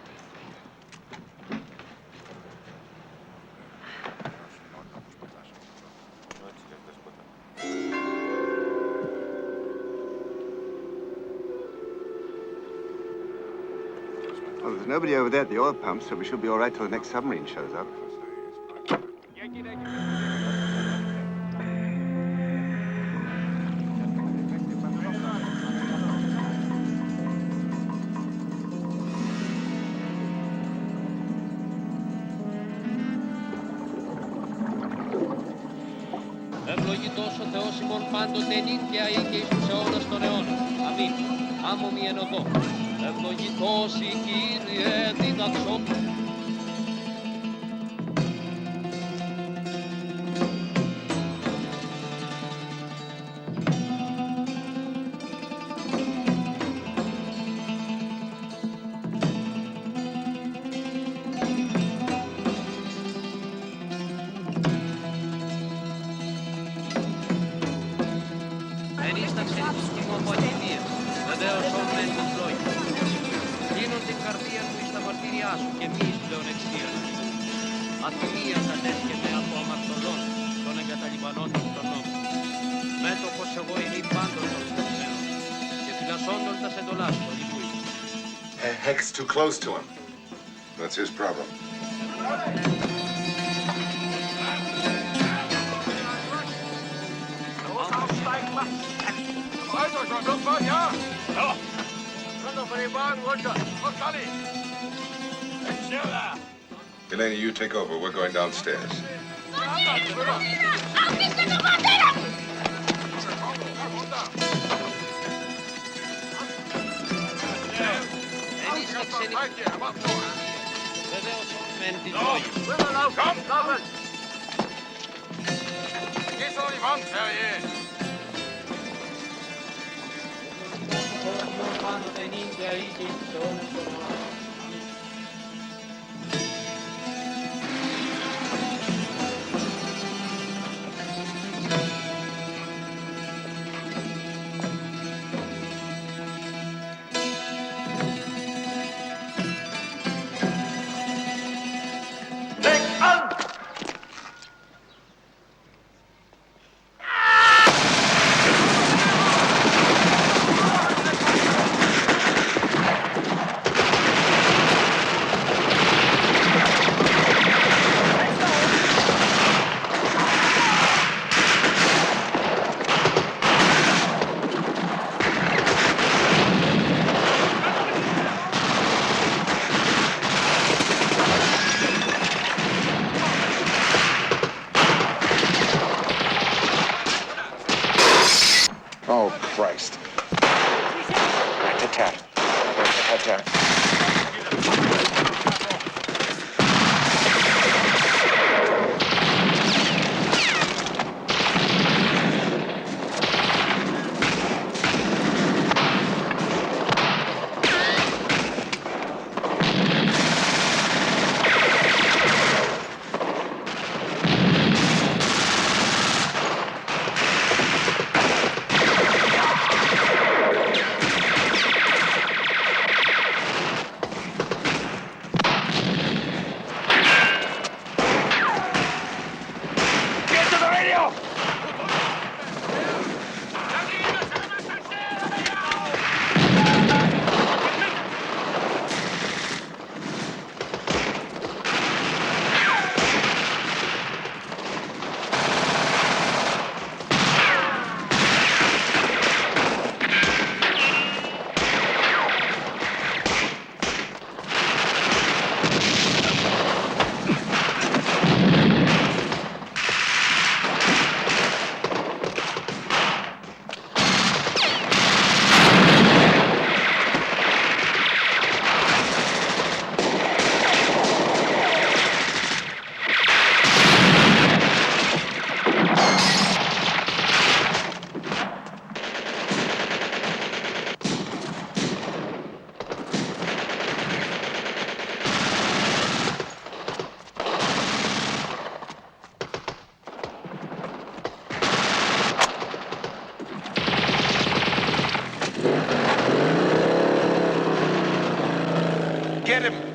Well, there's nobody over there at the oil pump, so we should be all right till the next submarine shows up. Ευλογητός ο Θεός ημών πάντοτε νύχια ή και εις τους αιώνας των αιώνων. Αμήν. Άμμομη εν οδό. Ευλογητός η Κύριε διδαξότου. Ενίσταξε τους κοιμών που ατιμίες, βεβαίωσον μεν τους λόγους. Κλείνουν την καρδία μου εις τα μαρτύριά σου και μη εις πλεονεξία. Ατιμία κατέσχεται από αμαρτωλών των εγκαταλειπανών των νόμων. Μέτοχος εγώ είμαι πάντων των στοξέων και φυλασσόντων τα εντολάς του λυπούει. Heck's too close to him. That's his problem. Elena, you take over. We're going downstairs. Oh, Christ. Tat-tat. Tat-tat. Get him!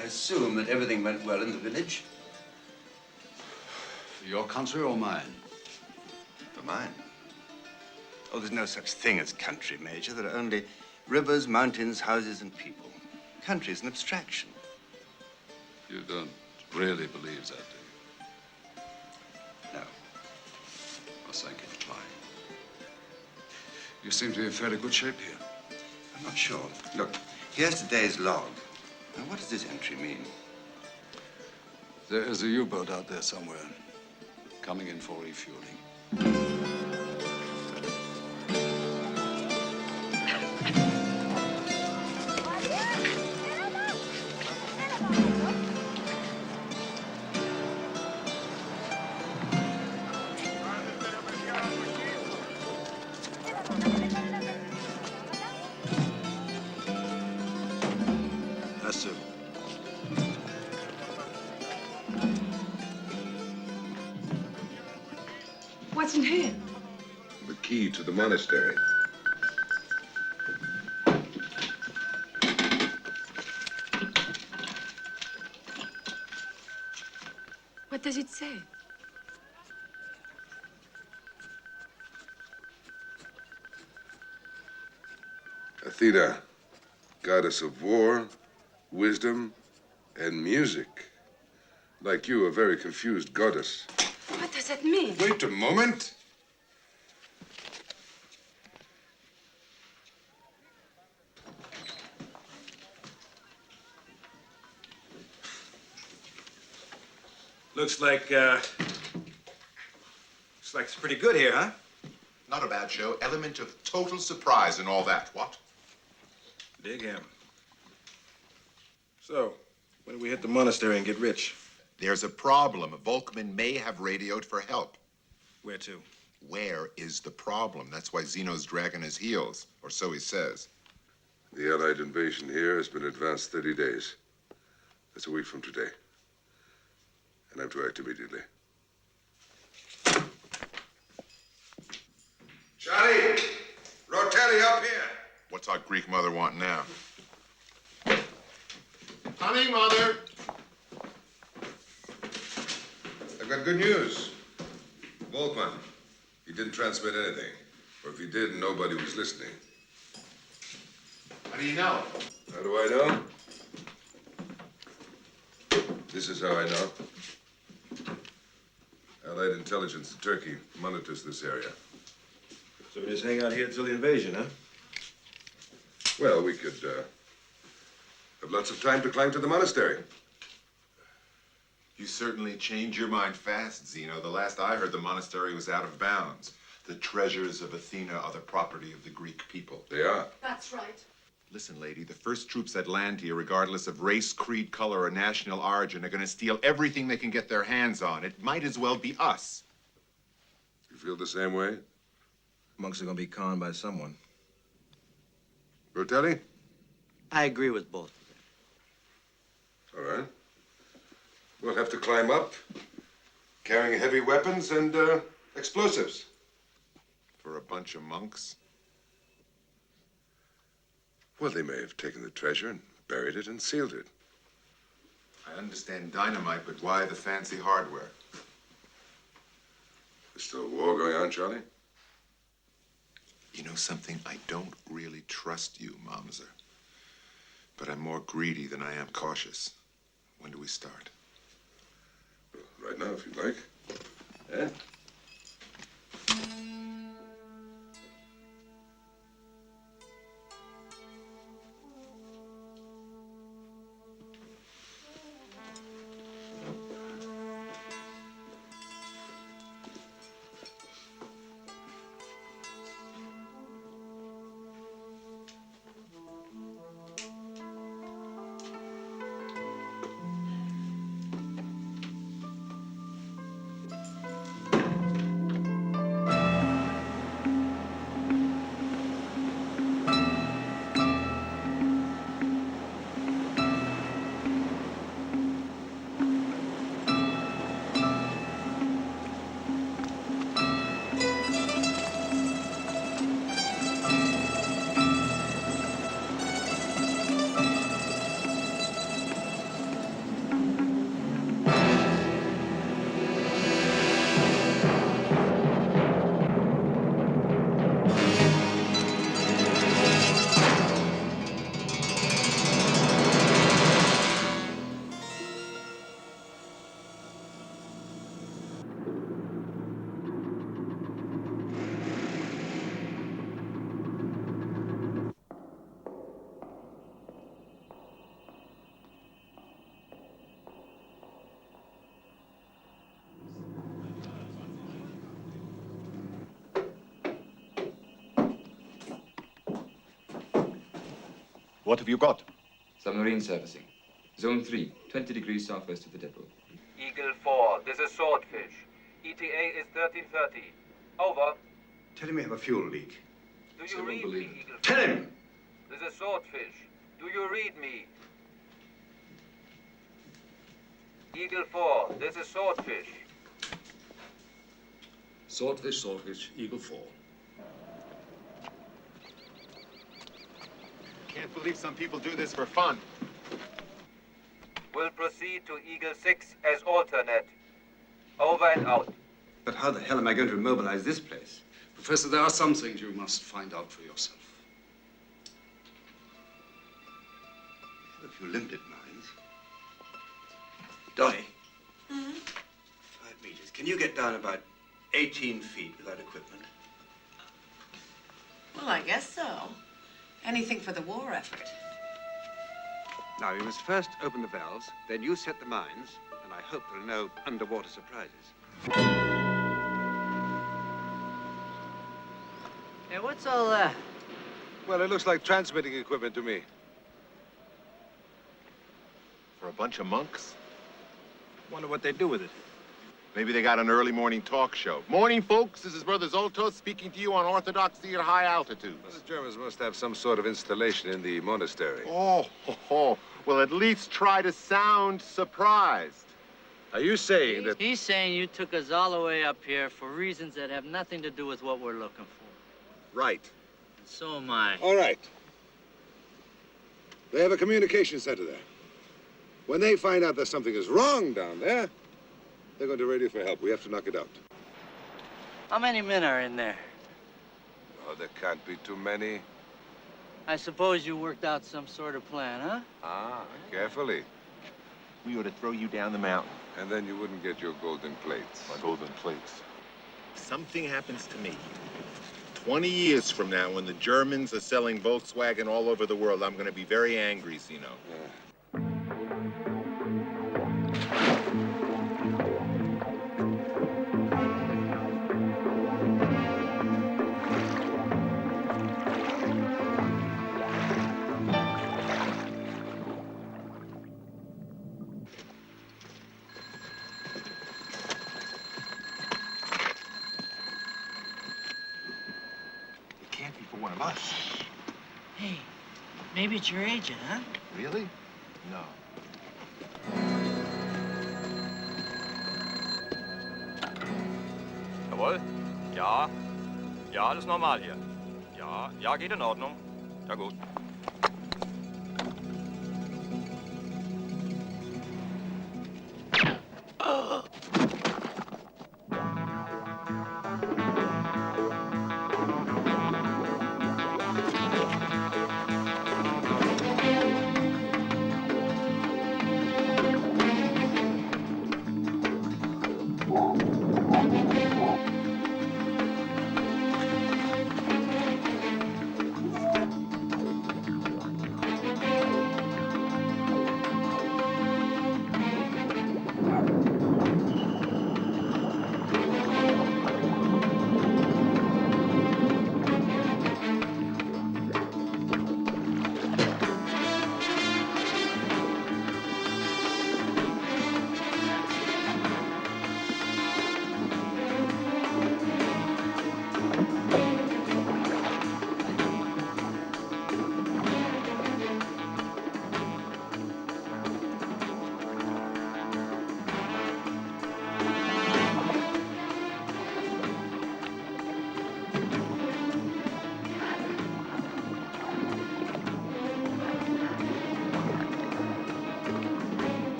I assume that everything went well in the village. For your country or mine? For mine. Oh, there's no such thing as country, Major. There are only rivers, mountains, houses, and people. Country's an abstraction. You don't Really believes that, do you? No. I think he's lying. You seem to be in fairly good shape here. I'm not sure. Look, here's today's log. Now, what does this entry mean? There is a U-boat out there somewhere, coming in for refueling. That's it. What's in here? The key to the monastery. What does it say? Athena, goddess of war, wisdom, and music. Like you, a very confused goddess. What does that mean? Wait a moment. Looks like it's pretty good here, huh? Not a bad show. Element of total surprise and all that, what? Dig him. So, when do we hit the monastery and get rich? There's a problem. Volkman may have radioed for help. Where to? Where is the problem? That's why Zeno's dragging his heels, or so he says. The Allied invasion here has been advanced 30 days. That's a week from today. And I'm to act immediately. Johnny! Rotelli up here! What's our Greek mother want now? Honey, Mother! I've got good news. Volkman, he didn't transmit anything. Or if he did, nobody was listening. How do you know? How do I know? This is how I know. Allied intelligence in Turkey monitors this area. So we just hang out here till the invasion, huh? Well, we could have lots of time to climb to the monastery. You certainly change your mind fast, Zeno. The last I heard, the monastery was out of bounds. The treasures of Athena are the property of the Greek people. They are. That's right. Listen, lady, the first troops that land here, regardless of race, creed, color, or national origin, are going to steal everything they can get their hands on. It might as well be us. You feel the same way? Monks are gonna be conned by someone. Rotelli? I agree with both of them. All right. We'll have to climb up, carrying heavy weapons and explosives. For a bunch of monks? Well, they may have taken the treasure and buried it and sealed it. I understand dynamite, but why the fancy hardware? There's still a war going on, Charlie? You know something? I don't really trust you, Mamser. But I'm more greedy than I am cautious. When do we start? Right now, if you'd like. Eh? What have you got? Submarine servicing. Zone 3, 20 degrees southwest of the depot. Eagle 4, this is Swordfish. ETA is 1330. Over. Tell him we have a fuel leak. Do you read me, Eagle 4? Tell him! This is Swordfish. Do you read me? Eagle 4, this is Swordfish. Swordfish, Eagle 4. Can't believe some people do this for fun. Will proceed to Eagle 6 as alternate. Over and out. But how the hell am I going to immobilize this place? Professor, there are some things you must find out for yourself. A few limited mines. Dolly. 5 meters. Can you get down about 18 feet without equipment? Well, I guess so. Anything for the war effort. Now, we must first open the valves, then you set the mines, and I hope there are no underwater surprises. Hey, what's all that? Well, it looks like transmitting equipment to me. For a bunch of monks? Wonder what they do with it. Maybe they got an early morning talk show. Morning, folks. This is Brother Zoltos speaking to you on orthodoxy at high altitudes. Well, the Germans must have some sort of installation in the monastery. Oh. Well, at least try to sound surprised. Are you saying that... He's saying you took us all the way up here for reasons that have nothing to do with what we're looking for. Right. And so am I. All right. They have a communication center there. When they find out that something is wrong down there, they're going to radio for help. We have to knock it out. How many men are in there? Oh, there can't be too many. I suppose you worked out some sort of plan, huh? Ah, carefully. We ought to throw you down the mountain. And then you wouldn't get your golden plates. My golden plates. If something happens to me, 20 years from now, when the Germans are selling Volkswagen all over the world, I'm going to be very angry, Zeno. Yeah. One of us. Hey, maybe it's your agent, huh? Really? No. Jawohl. Ja. Ja, alles normal hier. Ja, geht in Ordnung. Ja, gut.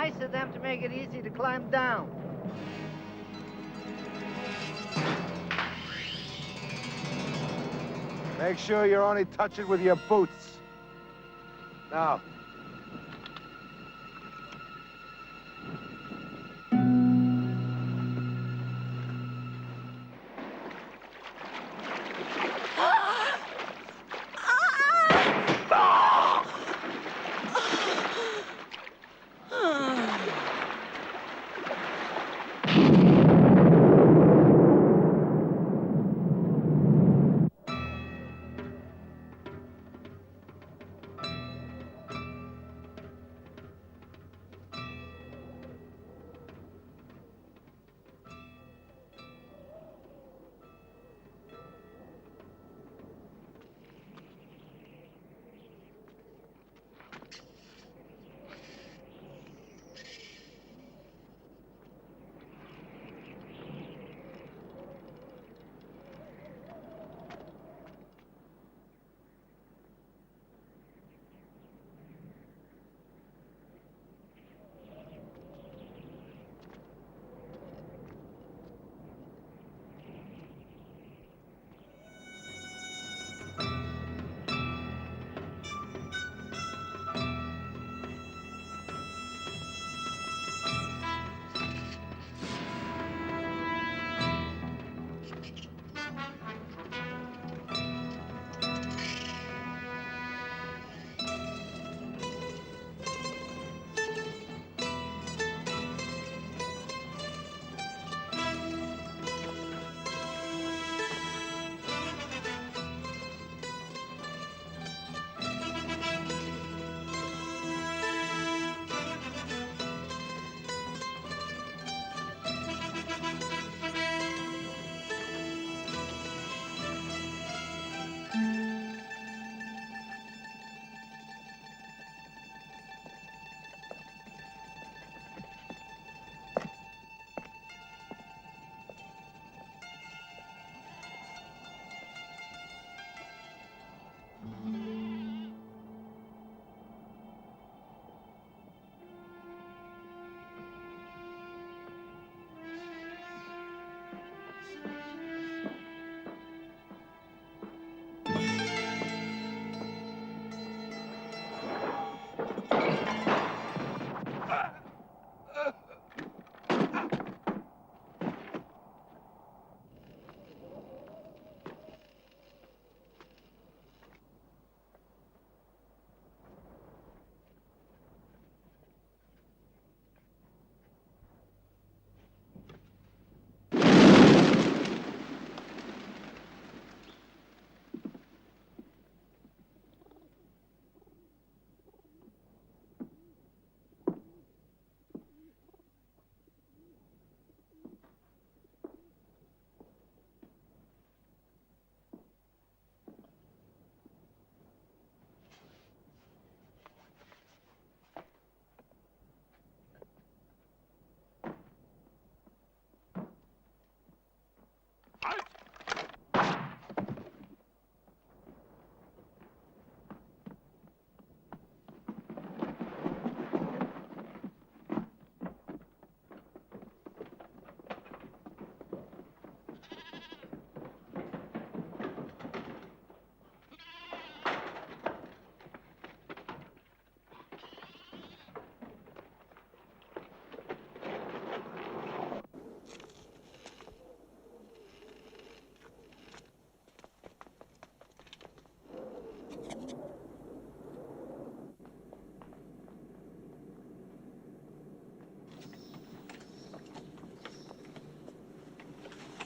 Nice of them to make it easy to climb down. Make sure you only touch it with your boots. Now.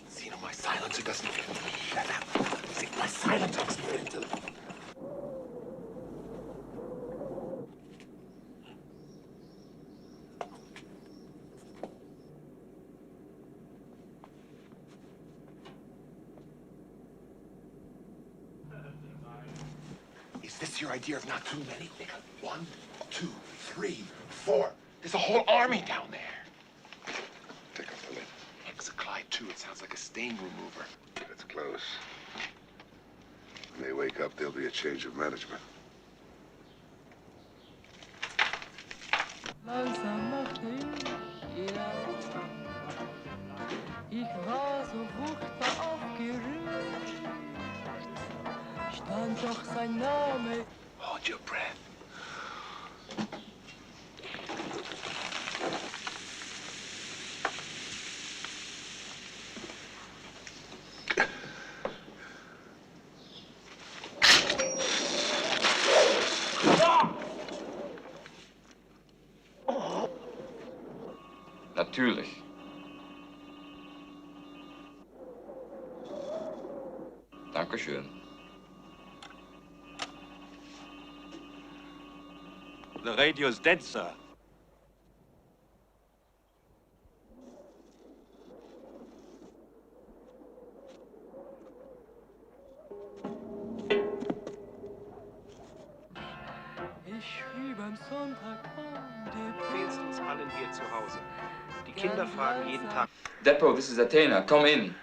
See, my silencer doesn't fit into the... Shut up. See, my silencer doesn't fit into the... Is this your idea of not too many? They got 1, 2, 3, 4. There's a whole army down there. Take off the lid. Hexaclide 2, it sounds like a stain remover. That's close. When they wake up, there'll be a change of management. Langsam machte ich, ja. Ich war so furchtbar aufgeregt. Stand doch sein Name. Hold your breath. Natürlich. Dankeschön. The radio's dead, sir. Ich schrieb am Sonntag an die Fehlst uns allen hier zu Hause. Die Kinder fragen jeden Tag. Depot, this is Athena. Come in.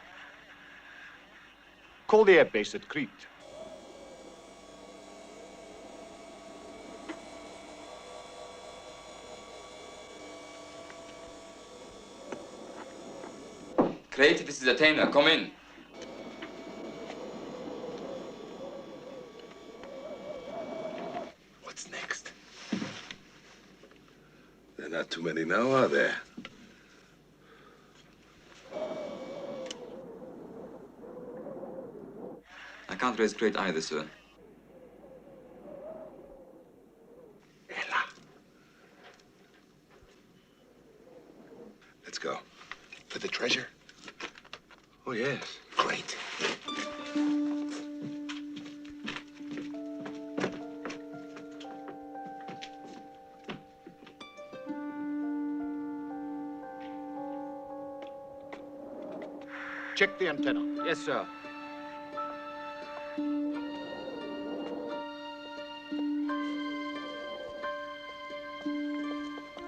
Call the air base at Crete. Crete, this is Athena. Come in. What's next? There are not too many now, are there? I can't raise Crete either, sir. Let's go. For the treasure? Oh, yes. Great. Check the antenna. Yes, sir.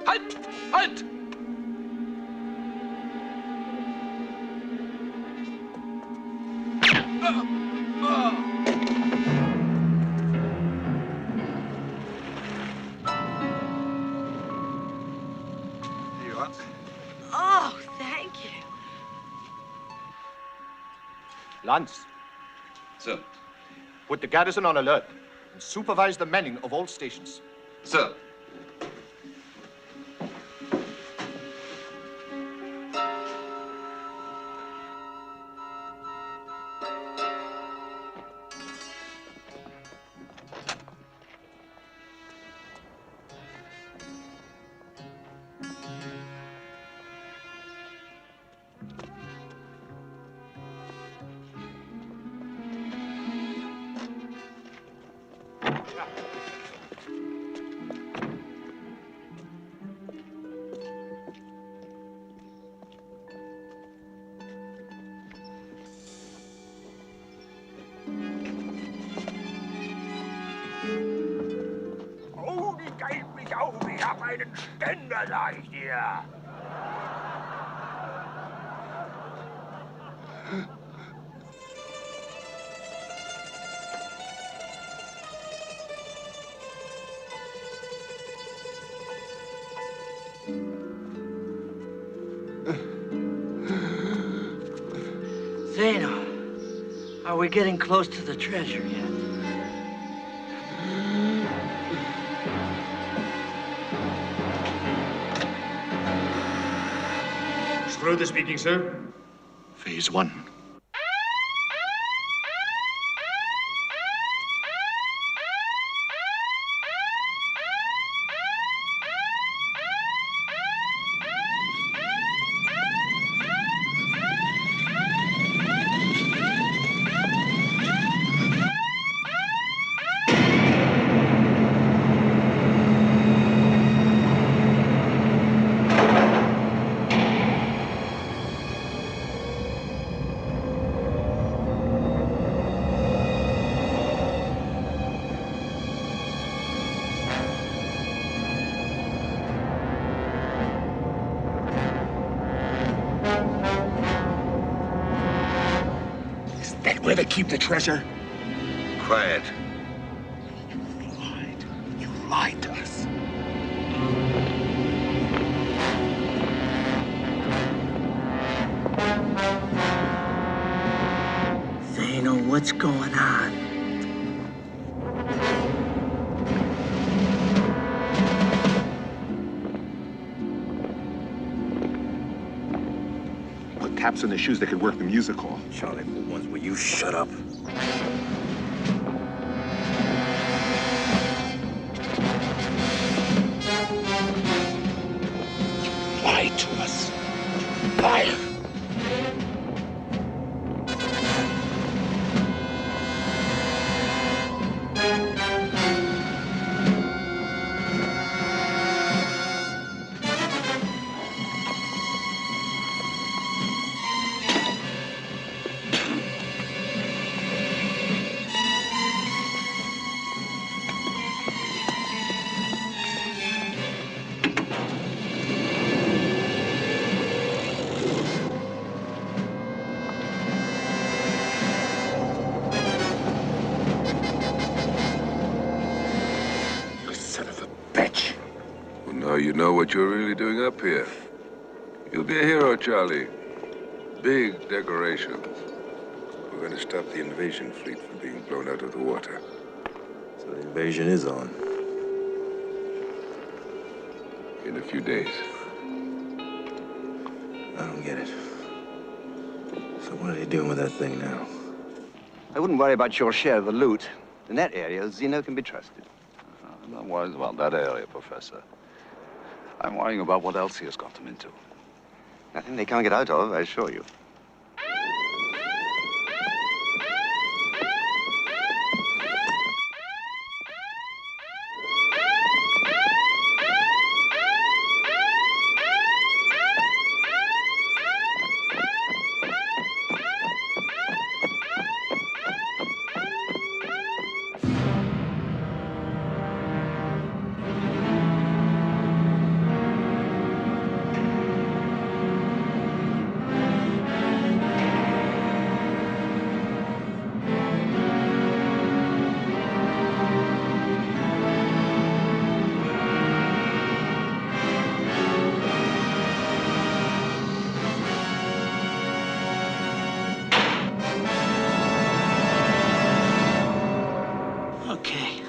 Halt! Halt! Here you are. Oh, thank you. Lance. Sir. Put the garrison on alert and supervise the manning of all stations. Sir. Oh, die geilt mich auf. Ich hab einen Ständer, sag ich dir. Are we getting close to the treasure yet? Schröder speaking, sir. Phase 1. Where they keep the treasure? Quiet. You lied to us. Zeno, what's going on? Put taps on their shoes that could work the music hall. Charlie, for once, will you shut up? You lied to us. Liar. You know what you're really doing up here. You'll be a hero, Charlie. Big decorations. We're going to stop the invasion fleet from being blown out of the water. So the invasion is on. In a few days. I don't get it. So what are they doing with that thing now? I wouldn't worry about your share of the loot. In that area, Zeno can be trusted. I'm not worried about that area, Professor. I'm worrying about what else he has got them into. Nothing they can't get out of, I assure you. Okay.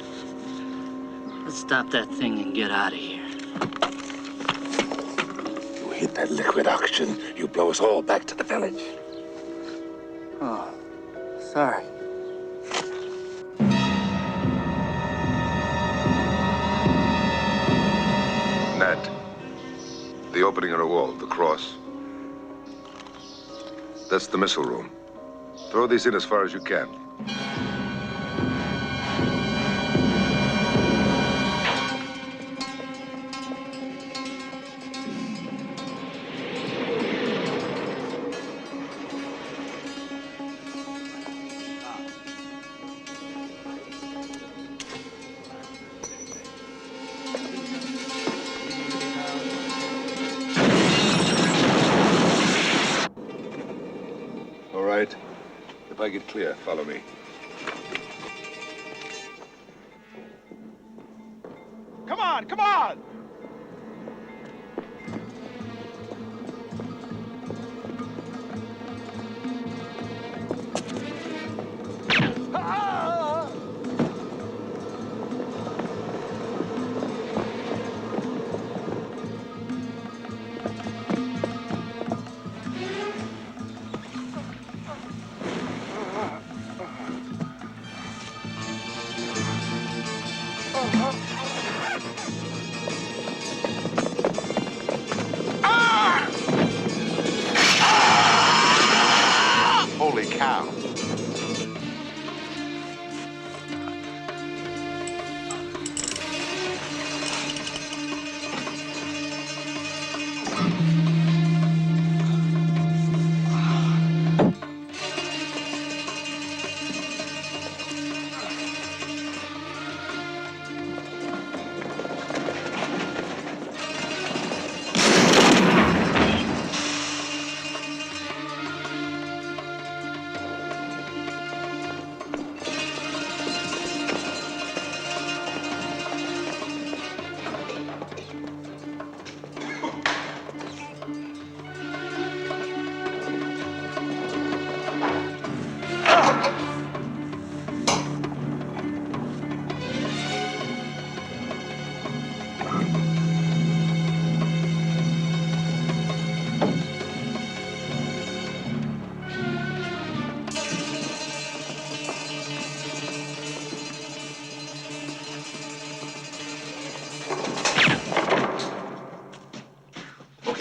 Let's stop that thing and get out of here. You hit that liquid oxygen, you blow us all back to the village. Oh, sorry. Nat, the opening in a wall, the cross. That's the missile room. Throw these in as far as you can. All right. If I get clear, follow me. Come on, come on!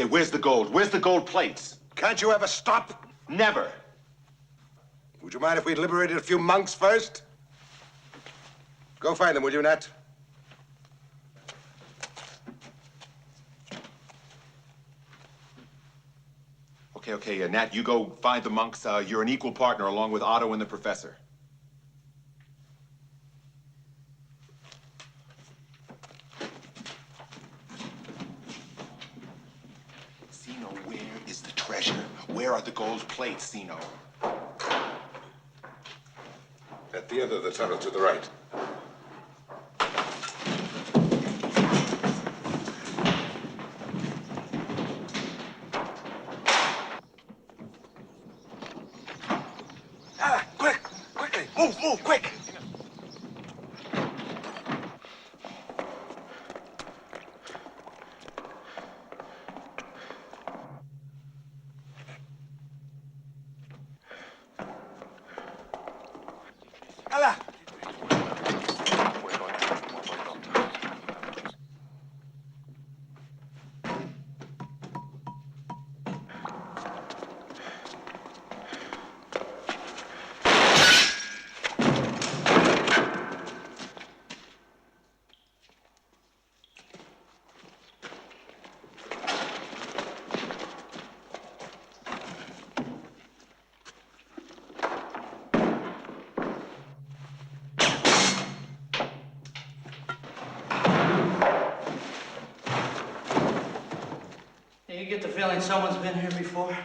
where's the gold? Where's the gold plates? Can't you ever stop? Never. Would you mind if we liberated a few monks first? Go find them, will you, Nat? Okay, Nat, you go find the monks. You're an equal partner along with Otto and the professor. Zeno, where is the treasure? Where are the gold plates, Zeno? At the end of the tunnel to the right. Quickly! Move, quick! Ella! You get the feeling someone's been here before?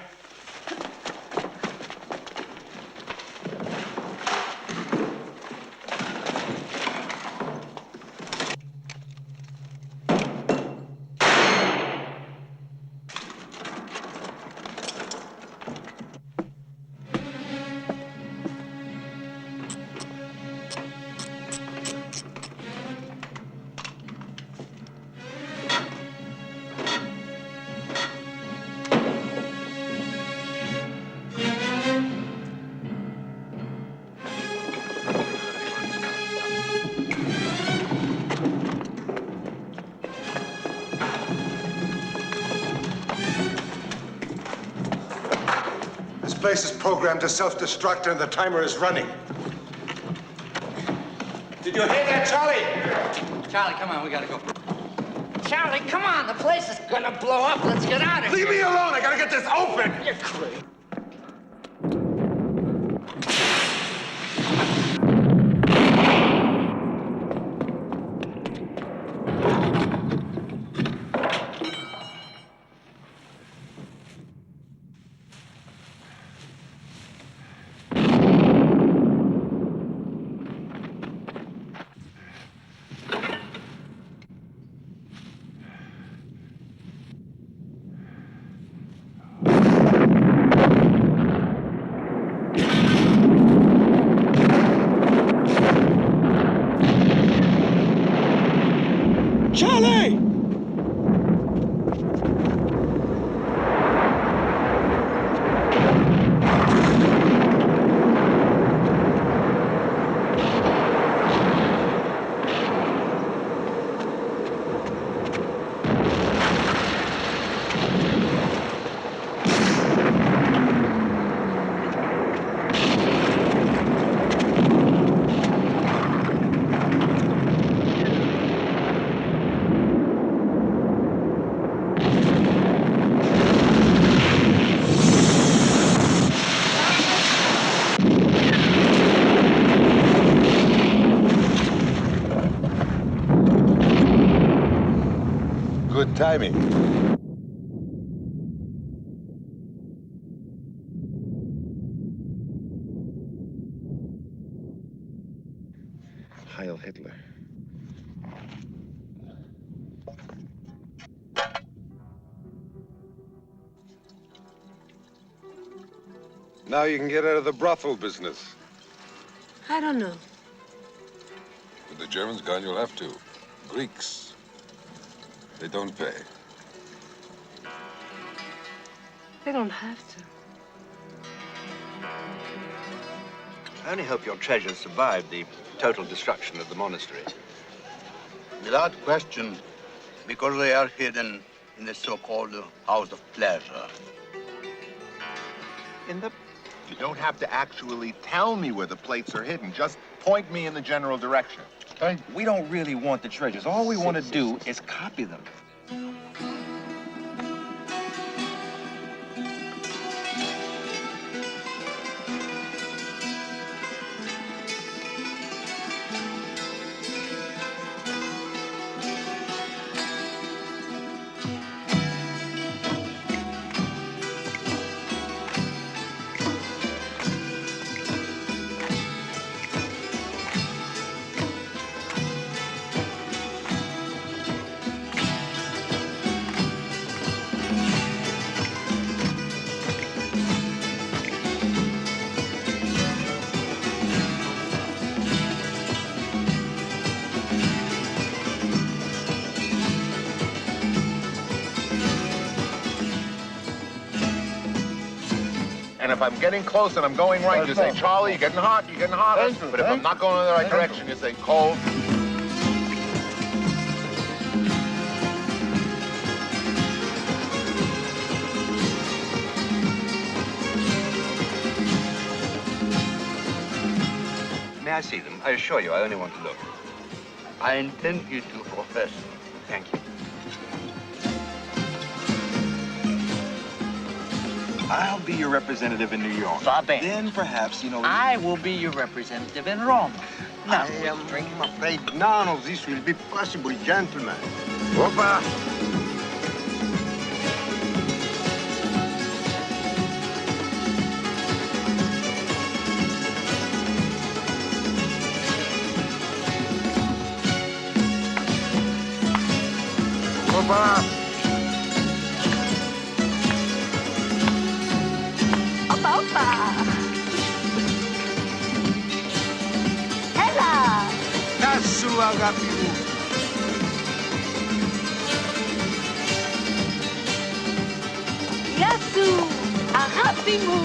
This place is programmed to self-destruct and the timer is running. Did you hear that, Charlie? Charlie, come on, we gotta go. Charlie, come on, the place is gonna blow up. Let's get out of here. Leave me alone, I gotta get this open! You're crazy. Charlie! Good timing. Heil Hitler. Now you can get out of the brothel business. I don't know. With the Germans gone, you'll have to. Greeks. They don't pay. They don't have to. I only hope your treasures survived the total destruction of the monastery. Without question, because they are hidden in the so-called House of Pleasure. You don't have to actually tell me where the plates are hidden. Just point me in the general direction. We don't really want the treasures. All we want to do is copy them. And if I'm getting close and I'm going right, you say, Charlie, you're getting hot, you're getting hotter. But if I'm not going in the right direction, you say, cold. May I see them? I assure you, I only want to look. I intend you to, Professor. Thank you. I'll be your representative in New York. Va bene. Then perhaps, I will be your representative in Rome. Now, I am afraid none of this will be possible, gentlemen. Opa! Opa! Opa! Hela! Nasu agapimu. Yasu! Arapimu!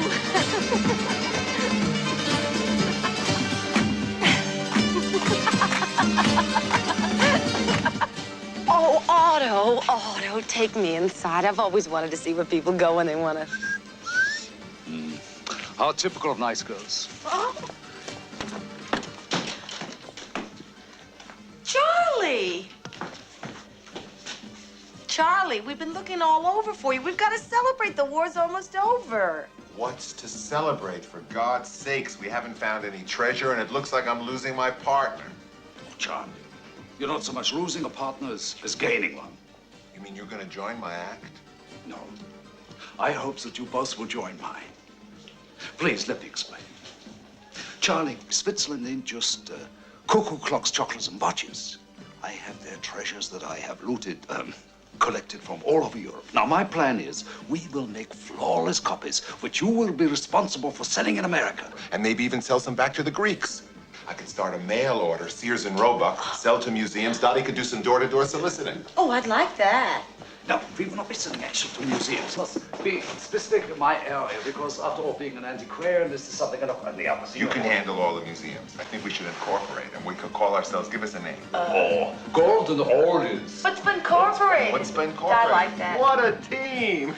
Oh, Otto, take me inside. I've always wanted to see where people go when they want to. How typical of nice girls. Oh. Charlie! Charlie, we've been looking all over for you. We've got to celebrate. The war's almost over. What's to celebrate, for God's sakes? We haven't found any treasure, and it looks like I'm losing my partner. Oh, Charlie, you're not so much losing a partner as gaining one. You mean you're going to join my act? No. I hope that you both will join mine. Please, let me explain. Charlie, Switzerland ain't just cuckoo clocks, chocolates, and watches. I have their treasures that I have looted, collected from all over Europe. Now, my plan is we will make flawless copies, which you will be responsible for selling in America. And maybe even sell some back to the Greeks. I could start a mail order, Sears and Roebuck, sell to museums. Dottie could do some door-to-door soliciting. Oh, I'd like that. No, we will not be selling action to museums. Let's be specific in my area, because after all, being an antiquarian, this is something I don't want to be able to. You can handle all the museums. I think we should incorporate, and we could call ourselves, give us a name. Golden Oldies. What's been incorporated? What's been incorporated? I like that. What a team!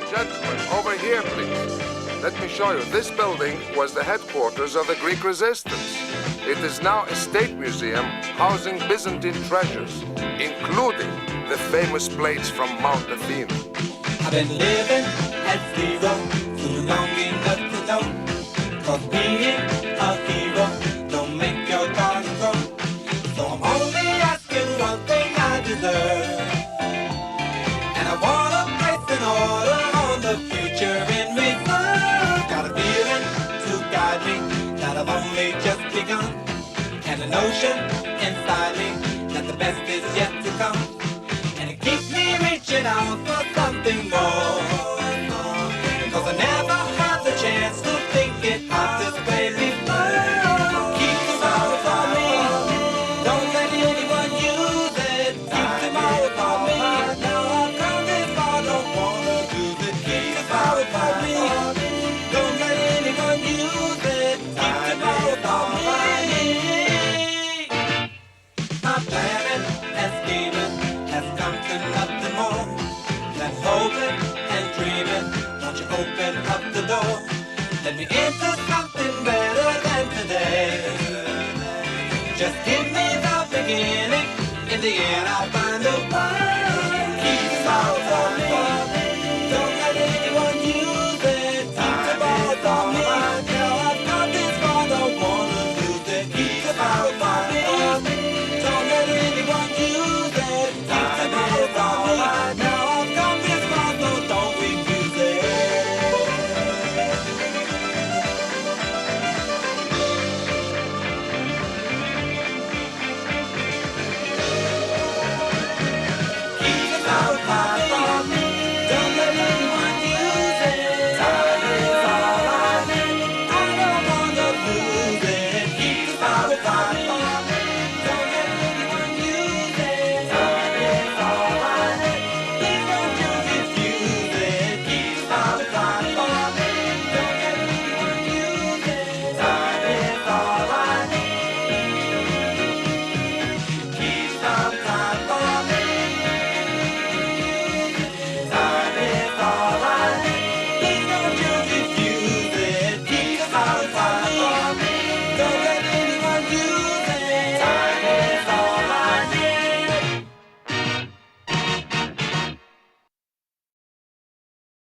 Gentlemen, over here, please. Let me show you. This building was the headquarters of the Greek resistance. It is now a state museum housing Byzantine treasures, including the famous plates from Mount Athena. I've been living at zero too long enough to know. 'Cause being a hero don't make your garden grow. So I'm only asking one thing I deserve. And I want a place in order on the future in reserve. Got a feeling to guide me that I've only just begun. And a notion inside me that the best is yet to come. And it keeps me reaching out for something more. 'Cause me into